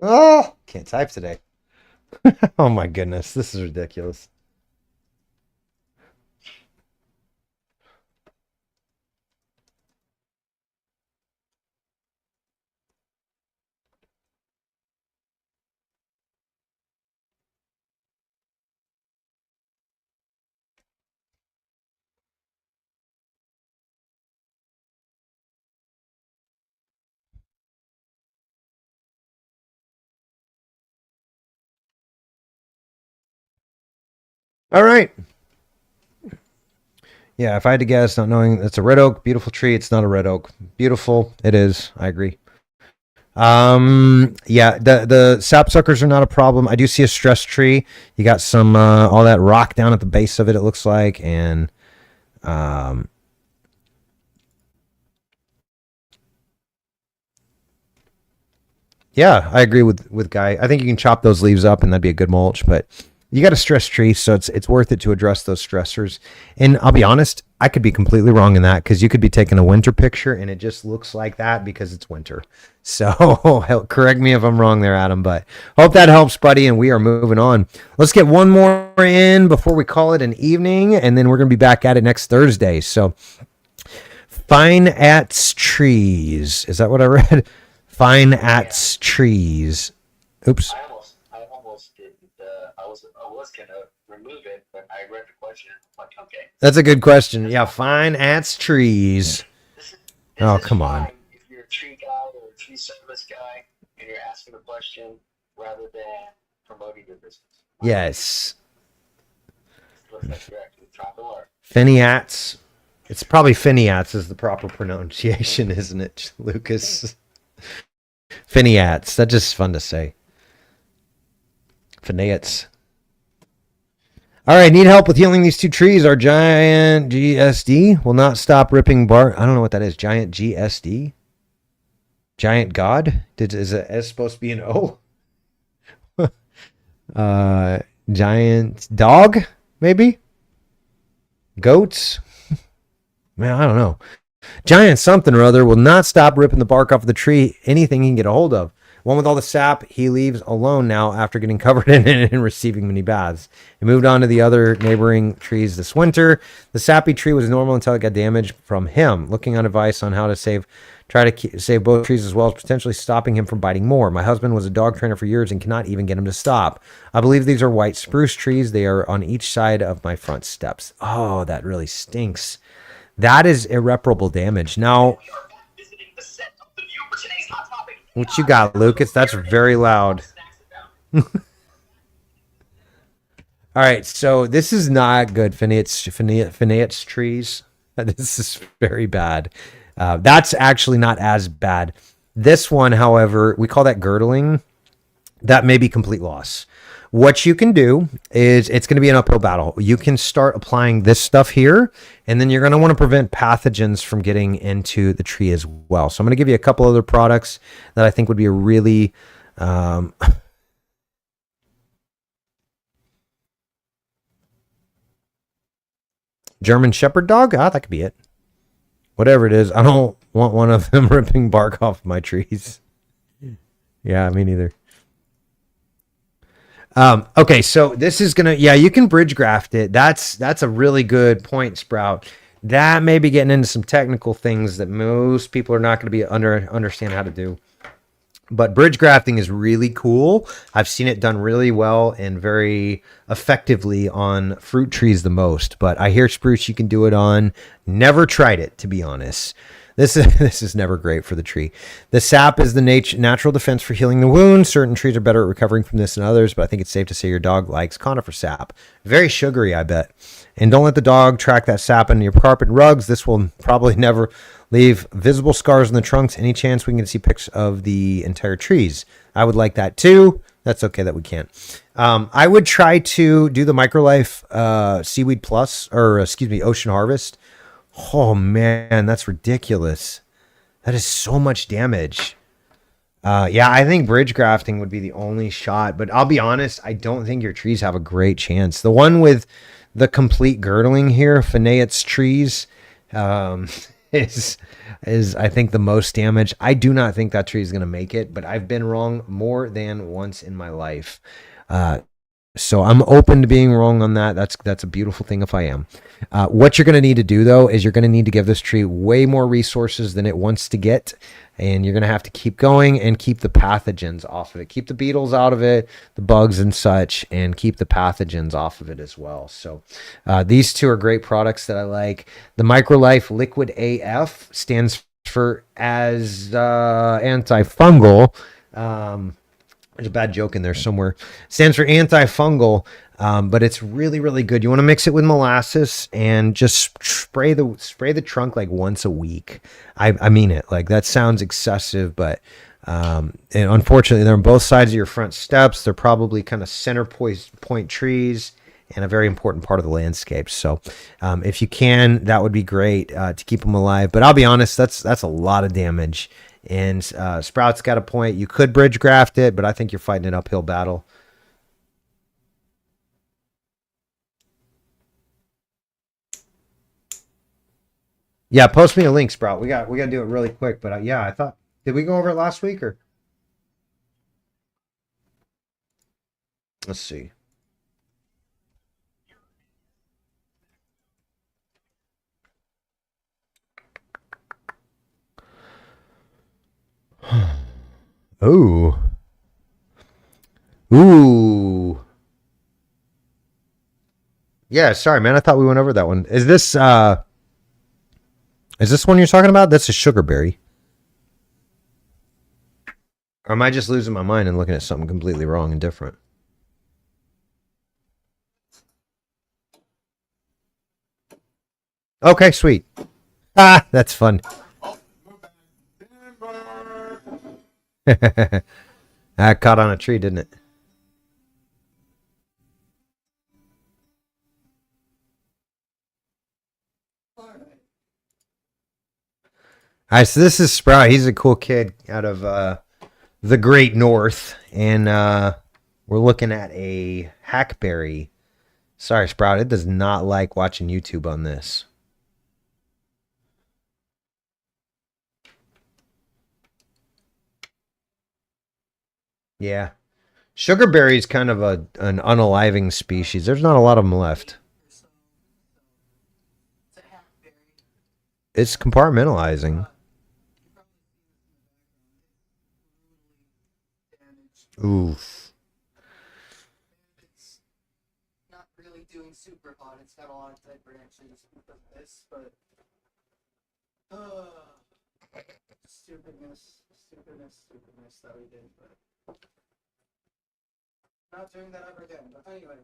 Oh, can't type today. Oh my goodness, this is ridiculous. All right. Yeah, if I had to guess, not knowing, it's a red oak, beautiful tree. It's not a red oak. Beautiful, it is. I agree. Yeah, the sapsuckers are not a problem. I do see a stress tree. You got some all that rock down at the base of it, it looks like, and yeah, I agree with Guy. I think you can chop those leaves up and that'd be a good mulch, but you got a stress tree, so it's worth it to address those stressors. And I'll be honest, I could be completely wrong in that because you could be taking a winter picture and it just looks like that because it's winter. So correct me if I'm wrong there, Adam, but hope that helps, buddy, and we are moving on. Let's get one more in before we call it an evening, and then we're going to be back at it next Thursday. So Fine At's Trees. Is that what I read? Fine At's Trees. Oops. I almost didn't. I was gonna remove it, but I read the question. I'm like, okay. That's a good question. Yeah, Fine At's Trees. This Oh, is come on. fine if you're a tree guy or a tree service guy and you're asking a question rather than promoting your business. Yes. Looks like you're actually trying to learn. Finiats. It's probably Finiats is the proper pronunciation, isn't it, Lucas? Finiats. That's just fun to say. Finiats. All right, need help with healing these 2 trees. Our giant GSD will not stop ripping bark. I don't know what that is. Giant GSD? Giant God? Is it S supposed to be an O? Giant dog, maybe? Goats? Man, I don't know. Giant something or other will not stop ripping the bark off of the tree, anything he can get a hold of. One with all the sap, he leaves alone now after getting covered in it and receiving many baths. He moved on to the other neighboring trees this winter. The sappy tree was normal until it got damaged from him. Looking on advice on how to try to save both trees as well as potentially stopping him from biting more. My husband was a dog trainer for years and cannot even get him to stop. I believe these are white spruce trees. They are on each side of my front steps. Oh, that really stinks. That is irreparable damage. Now, what you got, Lucas? That's very loud. All right, so this is not good. Finiats trees. This is very bad. That's actually not as bad. This one, however, we call that girdling. That may be complete loss. What you can do is it's going to be an uphill battle. You can start applying this stuff here, and then you're going to want to prevent pathogens from getting into the tree as well. So I'm going to give you a couple other products that I think would be a really German Shepherd dog. Ah, that could be it. Whatever it is, I don't want one of them ripping bark off my trees. Yeah, me neither. Okay, so this is gonna, yeah, you can bridge graft it. That's a really good point, Sprout. That may be getting into some technical things that most people are not going to be understand how to do. But bridge grafting is really cool. I've seen it done really well and very effectively on fruit trees the most. But I hear spruce you can do it on. Never tried it, to be honest. This is never great for the tree. The sap is the natural defense for healing the wound. Certain trees are better at recovering from this than others, but I think it's safe to say your dog likes conifer sap. Very sugary, I bet. And don't let the dog track that sap into your carpet and rugs. This will probably never leave visible scars on the trunks. Any chance we can see pics of the entire trees? I would like that too. That's okay that we can't. I would try to do the Microlife Seaweed Plus, or excuse me, Ocean Harvest. Oh man, that's ridiculous. That is so much damage. Yeah, I think bridge grafting would be the only shot, but I'll be honest, I don't think your trees have a great chance. The one with the complete girdling here, Phaneates trees, is I think the most damage. I do not think that tree is going to make it, but I've been wrong more than once in my life. So I'm open to being wrong on that. That's a beautiful thing if I am. What you're going to need to do, though, is you're going to need to give this tree way more resources than it wants to get. And you're going to have to keep going and keep the pathogens off of it. Keep the beetles out of it, the bugs and such, and keep the pathogens off of it as well. So these two are great products that I like. The Microlife Liquid AF stands for as antifungal. There's a bad joke in there somewhere. Stands for antifungal, but it's really, really good. You want to mix it with molasses and just spray the trunk like once a week. I mean it. Like, that sounds excessive, but and unfortunately, they're on both sides of your front steps. They're probably kind of center point trees and a very important part of the landscape. So if you can, that would be great to keep them alive. But I'll be honest, that's a lot of damage. And Sprout's got a point. You could bridge graft it, but I think you're fighting an uphill battle. Yeah, post me a link, Sprout. We got to do it really quick. But yeah, I thought, did we go over it last week or? Let's see. Ooh. Ooh. Yeah, sorry, man. I thought we went over that one. Is this one you're talking about? That's a sugarberry. Or am I just losing my mind and looking at something completely wrong and different? Okay, sweet. Ah, that's fun. I caught on a tree, didn't it? All right, so this is Sprout. He's a cool kid out of the Great North, and we're looking at a hackberry. Sorry, Sprout. It does not like watching YouTube on this. Yeah. Sugarberry is kind of an unaliving species. There's not a lot of them left. It's compartmentalizing. Oof. It's not really doing super hot. It's got a lot of dead branches because of this, but stupidness that we did, but not doing that ever again. But anyway.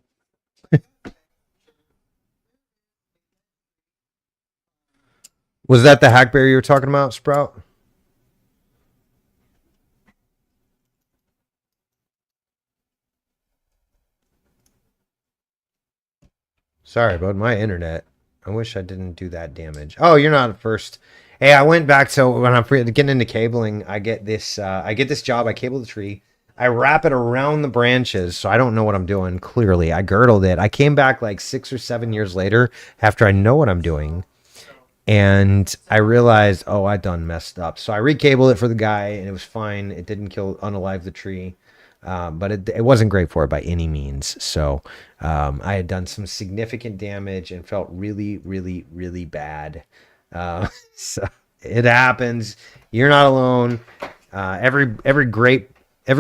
Was that the hackberry you were talking about, Sprout? Sorry about my internet. I wish I didn't do that damage. Oh, you're not at first. Hey, I went back. So when I'm getting into cabling, I get this. I get this job. I cable the tree. I wrap it around the branches, so I don't know what I'm doing. Clearly, I girdled it. I came back like 6 or 7 years later after I know what I'm doing, and I realized, oh, I done messed up. So I recabled it for the guy, and it was fine. It didn't unalive the tree. But it wasn't great for it by any means. So I had done some significant damage and felt really, really, really bad. So it happens. You're not alone. Every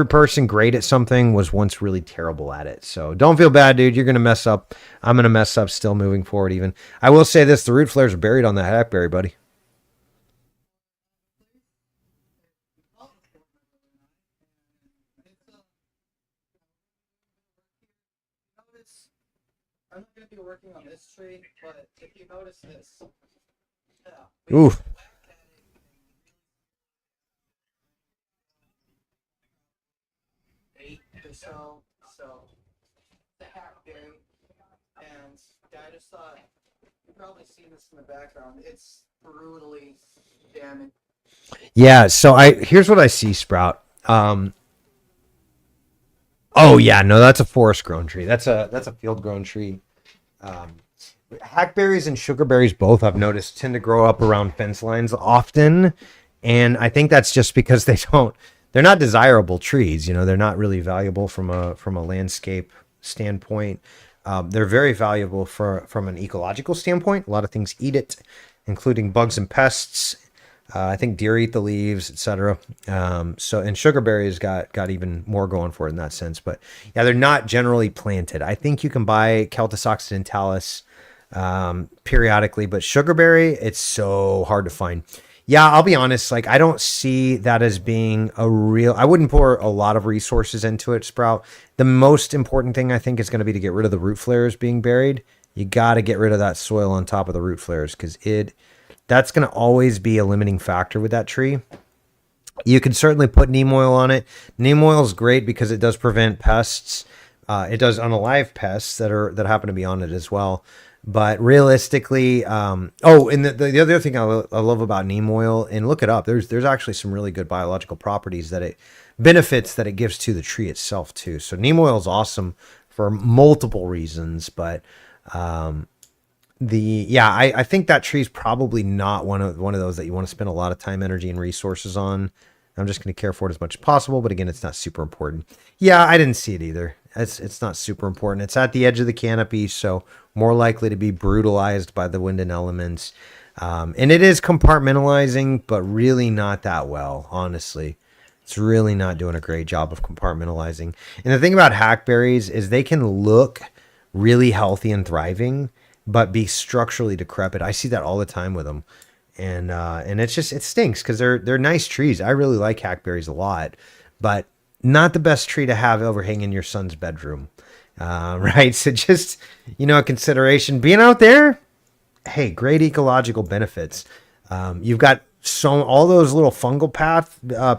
person great at something was once really terrible at it. So don't feel bad, dude. You're gonna mess up. I'm gonna mess up still moving forward. Even I will say this: the root flares are buried on that hackberry, buddy. I'm not going to be working on this tree, but if you notice this, Ooh. 8 or so, the hackberry, and I just thought, you probably see this in the background, it's brutally damaged. Yeah, so here's what I see, Sprout. Oh yeah, no, that's a forest grown tree. That's a field grown tree. Hackberries and sugarberries both I've noticed tend to grow up around fence lines often, and I think that's just because they're not desirable trees. You know, they're not really valuable from a landscape standpoint. They're very valuable from an ecological standpoint. A lot of things eat it, including bugs and pests. I think deer eat the leaves, etc. So, and sugarberries got even more going for it in that sense. But yeah, they're not generally planted. I think you can buy Celtis occidentalis periodically, but sugarberry, it's so hard to find. Yeah, I'll be honest. Like, I don't see that as being a real. I wouldn't pour a lot of resources into it, Sprout. The most important thing I think is going to be to get rid of the root flares being buried. You got to get rid of that soil on top of the root flares because that's going to always be a limiting factor with that tree. You can certainly put neem oil on it. Neem oil is great because it does prevent pests. It does unalive pests that happen to be on it as well. But realistically, and the other thing I love about neem oil, and look it up, there's actually some really good biological properties benefits that it gives to the tree itself too. So neem oil is awesome for multiple reasons, but I think that tree's probably not one of those that you want to spend a lot of time, energy, and resources on. I'm just going to care for it as much as possible, but again, it's not super important. Yeah, I didn't see it either. It's not super important. It's at the edge of the canopy, so more likely to be brutalized by the wind and elements. And it is compartmentalizing, but really not that well, honestly. It's really not doing a great job of compartmentalizing. And the thing about hackberries is they can look really healthy and thriving, but be structurally decrepit. I see that all the time with them. And it stinks because they're nice trees. I really like hackberries a lot, but not the best tree to have overhanging your son's bedroom. Right. So just, a consideration being out there. Hey, great ecological benefits. You've got all those little fungal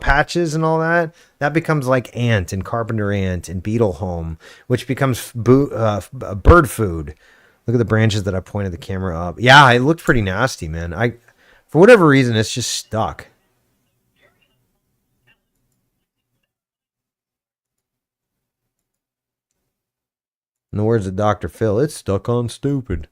patches and all that becomes like ant and carpenter ant and beetle home, which becomes bird food. Look at the branches that I pointed the camera up. Yeah, it looked pretty nasty, man. For whatever reason, it's just stuck. In the words of Dr. Phil, it's stuck on stupid.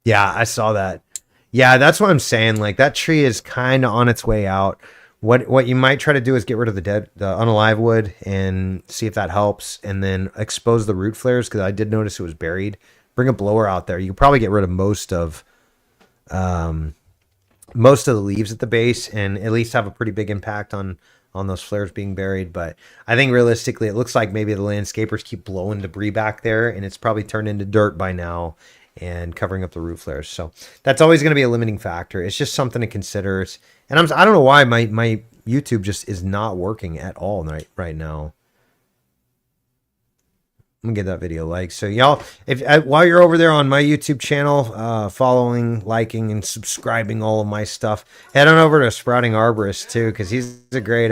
Yeah, I saw that. Yeah, that's what I'm saying. Like, that tree is kind of on its way out. What you might try to do is get rid of the unalive wood and see if that helps, and then expose the root flares because I did notice it was buried. Bring a blower out there. You can probably get rid of most of the leaves at the base, and at least have a pretty big impact on those flares being buried. But I think realistically, it looks like maybe the landscapers keep blowing debris back there, and it's probably turned into dirt by now and covering up the root flares. So that's always going to be a limiting factor. It's just something to consider. And I don't know why my YouTube just is not working at all right now. I'm gonna give that video a like. So y'all, while you're over there on my YouTube channel, following, liking, and subscribing all of my stuff, head on over to Sprouting Arborist too, because he's a great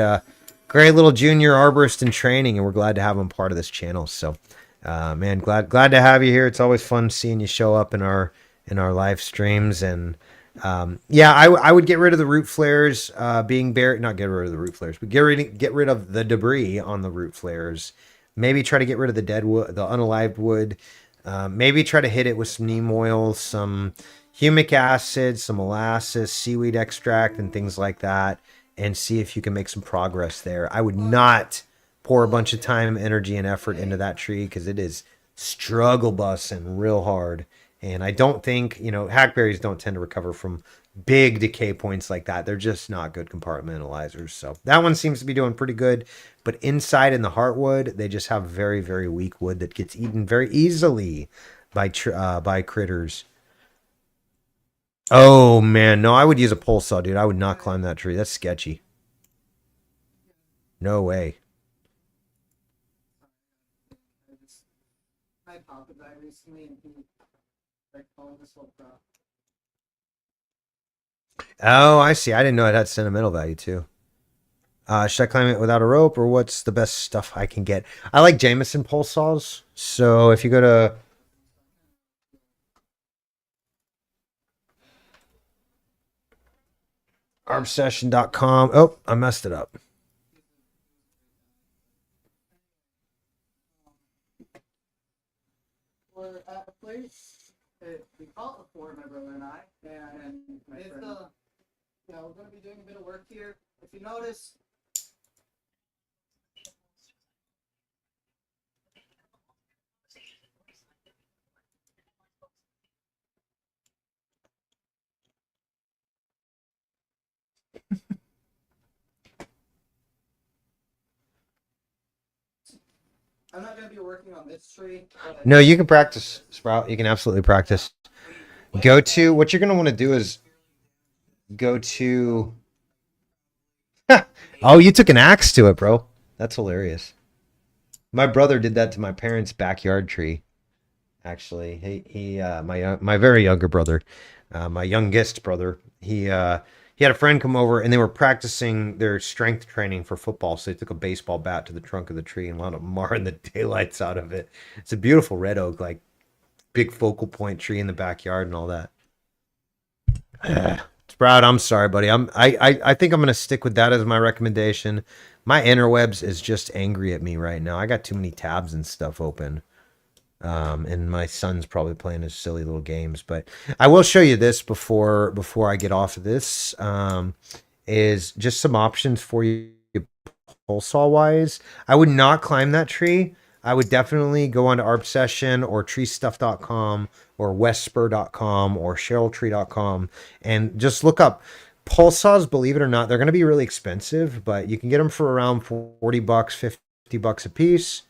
great little junior arborist in training, and we're glad to have him part of this channel. So, man, glad to have you here. It's always fun seeing you show up in our live streams. And yeah, I would get rid of the root flares being buried. Not get rid of the root flares, but get rid of the debris on the root flares. Maybe try to get rid of the dead wood, the unalived wood. Maybe try to hit it with some neem oil, some humic acid, some molasses, seaweed extract, and things like that, and see if you can make some progress there. I would not pour a bunch of time, energy, and effort into that tree because it is struggle bussing real hard. And I don't think, hackberries don't tend to recover from big decay points like that. They're just not good compartmentalizers. So that one seems to be doing pretty good. But inside in the heartwood, they just have very, very weak wood that gets eaten very easily by critters. Oh, man. No, I would use a pole saw, dude. I would not climb that tree. That's sketchy. No way. I popped a guy recently and he this whole crap. Oh, I see. I didn't know it had sentimental value too. Should I climb it without a rope, or what's the best stuff I can get? I like Jameson pole saws. So if you go to arbsession.com. Oh, I messed it up. We're at a place. We call it the Fort, my brother and I, and it's we're going to be doing a bit of work here. If you notice, I'm not going to be working on this tree. No, you can practice, Sprout. You can absolutely practice. Go to, what you're going to want to do is go to, oh, you took an axe to it, bro. That's hilarious. My brother did that to my parents' backyard tree. Actually, my very younger brother, my youngest brother, he had a friend come over and they were practicing their strength training for football. So they took a baseball bat to the trunk of the tree and wound up marring the daylights out of it. It's a beautiful red oak, like big focal point tree in the backyard and all that. Sprout, I'm sorry, buddy. I think I'm gonna stick with that as my recommendation. My interwebs is just angry at me right now. I got too many tabs and stuff open. And my son's probably playing his silly little games, but I will show you this before I get off of this. Is just some options for you pole saw wise. I would not climb that tree. I would definitely go on to ArbSession or treestuff.com or westspur.com or cheryltree.com and just look up pole saws. Believe it or not, they're going to be really expensive, but you can get them for around $40, $50 a piece.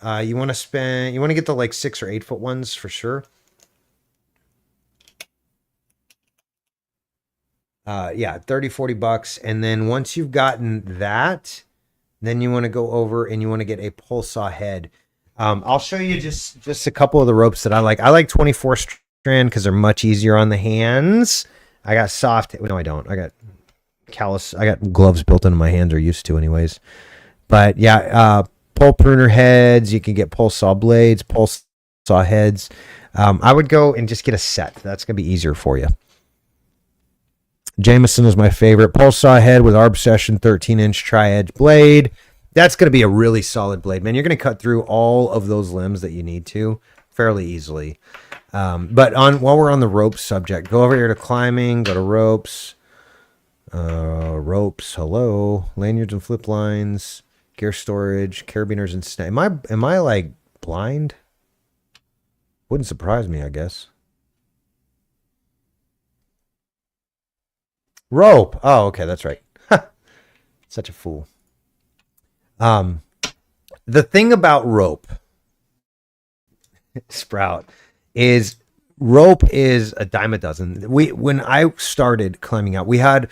You want to get the like 6 or 8 foot ones for sure. Yeah, $30-$40. And then once you've gotten that, then you want to go over and you want to get a pole saw head. I'll show you just a couple of the ropes that I like. I like 24 strand because they're much easier on the hands. I got soft. No, I don't. I got callus. I got gloves built into my hands, or used to anyways. But yeah, pole pruner heads. You can get pole saw blades, pole saw heads. I would go and just get a set. That's going to be easier for you. Jameson is my favorite. Pole saw head with ArbSession 13-inch tri-edge blade. That's going to be a really solid blade, man. You're going to cut through all of those limbs that you need to fairly easily. But while we're on the ropes subject, go over here to climbing, go to ropes. Ropes, hello. Lanyards and flip lines, gear storage, carabiners and snap. Am I like blind? Wouldn't surprise me, I guess. Rope. Oh, okay, that's right. Such a fool. The thing about rope, Sprout, is rope is a dime a dozen. When I started climbing out, we had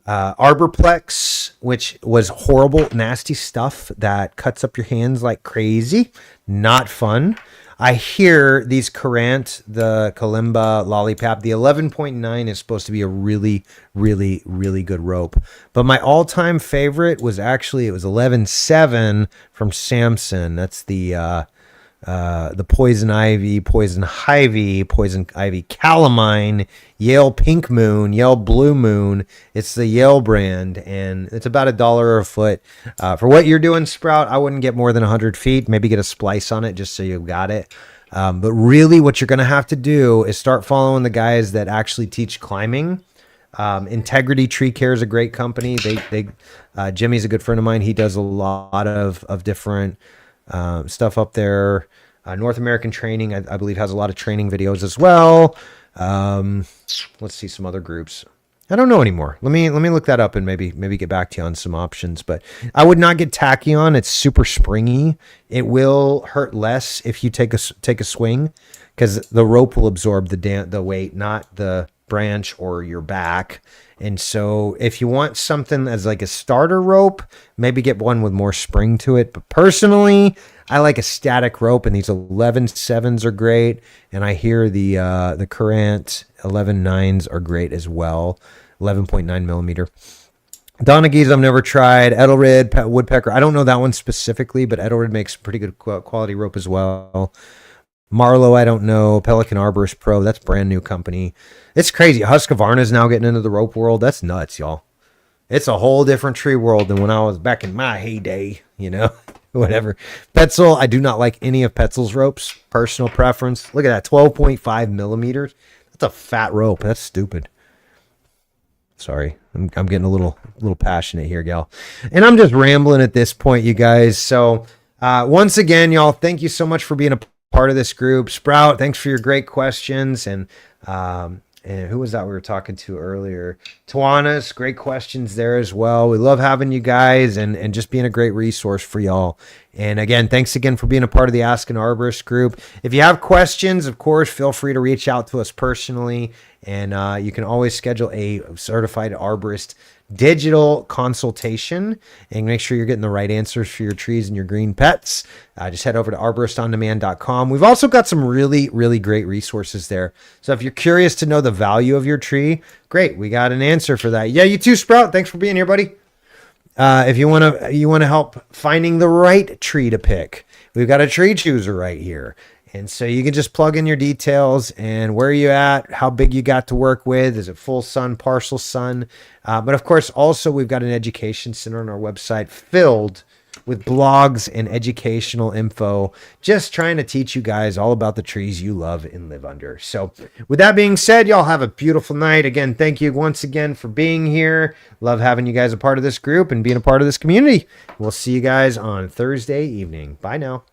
Arborplex, which was horrible, nasty stuff that cuts up your hands like crazy. Not fun. I hear these Courant, the Kalimba Lollipop, the 11.9 is supposed to be a really, really, really good rope. But my all-time favorite was actually, it was 11.7 from Samson. That's the Poison Ivy, Poison Ivy Calamine, Yale Pink Moon, Yale Blue Moon. It's the Yale brand, and it's about $1 a foot. For what you're doing, Sprout, I wouldn't get more than 100 feet. Maybe get a splice on it just so you've got it. But really, what you're going to have to do is start following the guys that actually teach climbing. Integrity Tree Care is a great company. Jimmy's a good friend of mine. He does a lot of different stuff up there. North American Training, I believe, has a lot of training videos as well. Let's see some other groups. I don't know anymore. Let me look that up and maybe get back to you on some options. But I would not get Tachyon. It's super springy. It will hurt less if you take a swing, because the rope will absorb the weight, not the branch or your back. And so if you want something as like a starter rope, maybe get one with more spring to it. But personally, I like a static rope, and these 11.7s are great. And I hear the Courant 11.9s are great as well. 11.9 millimeter. Donegies I've never tried. Edelrid, Woodpecker. I don't know that one specifically, but Edelrid makes pretty good quality rope as well. Marlowe, I don't know. Pelican Arborist Pro, that's brand new company. It's crazy. Husqvarna's now getting into the rope world. That's nuts, y'all. It's a whole different tree world than when I was back in my heyday, whatever. Petzl, I do not like any of Petzl's ropes. Personal preference. Look at that, 12.5 millimeters. That's a fat rope. That's stupid. Sorry, I'm getting a little passionate here, gal. And I'm just rambling at this point, you guys. So once again, y'all, thank you so much for being a part of this group. Sprout, thanks for your great questions. And who was that we were talking to earlier? Tawanas, great questions there as well. We love having you guys and just being a great resource for y'all. And again, thanks again for being a part of the Ask an Arborist group. If you have questions, of course, feel free to reach out to us personally. And you can always schedule a certified arborist digital consultation and make sure you're getting the right answers for your trees and your green pets. Just head over to arboristondemand.com. We've also got some really, really great resources there. So if you're curious to know the value of your tree, great. We got an answer for that. Yeah, you too, Sprout. Thanks for being here, buddy. If you want to help finding the right tree to pick, we've got a tree chooser right here. And so you can just plug in your details and where you at, how big you got to work with. Is it full sun, partial sun? But of course, also we've got an education center on our website filled with blogs and educational info, just trying to teach you guys all about the trees you love and live under. So with that being said, y'all have a beautiful night. Again, thank you once again for being here. Love having you guys a part of this group and being a part of this community. We'll see you guys on Thursday evening. Bye now.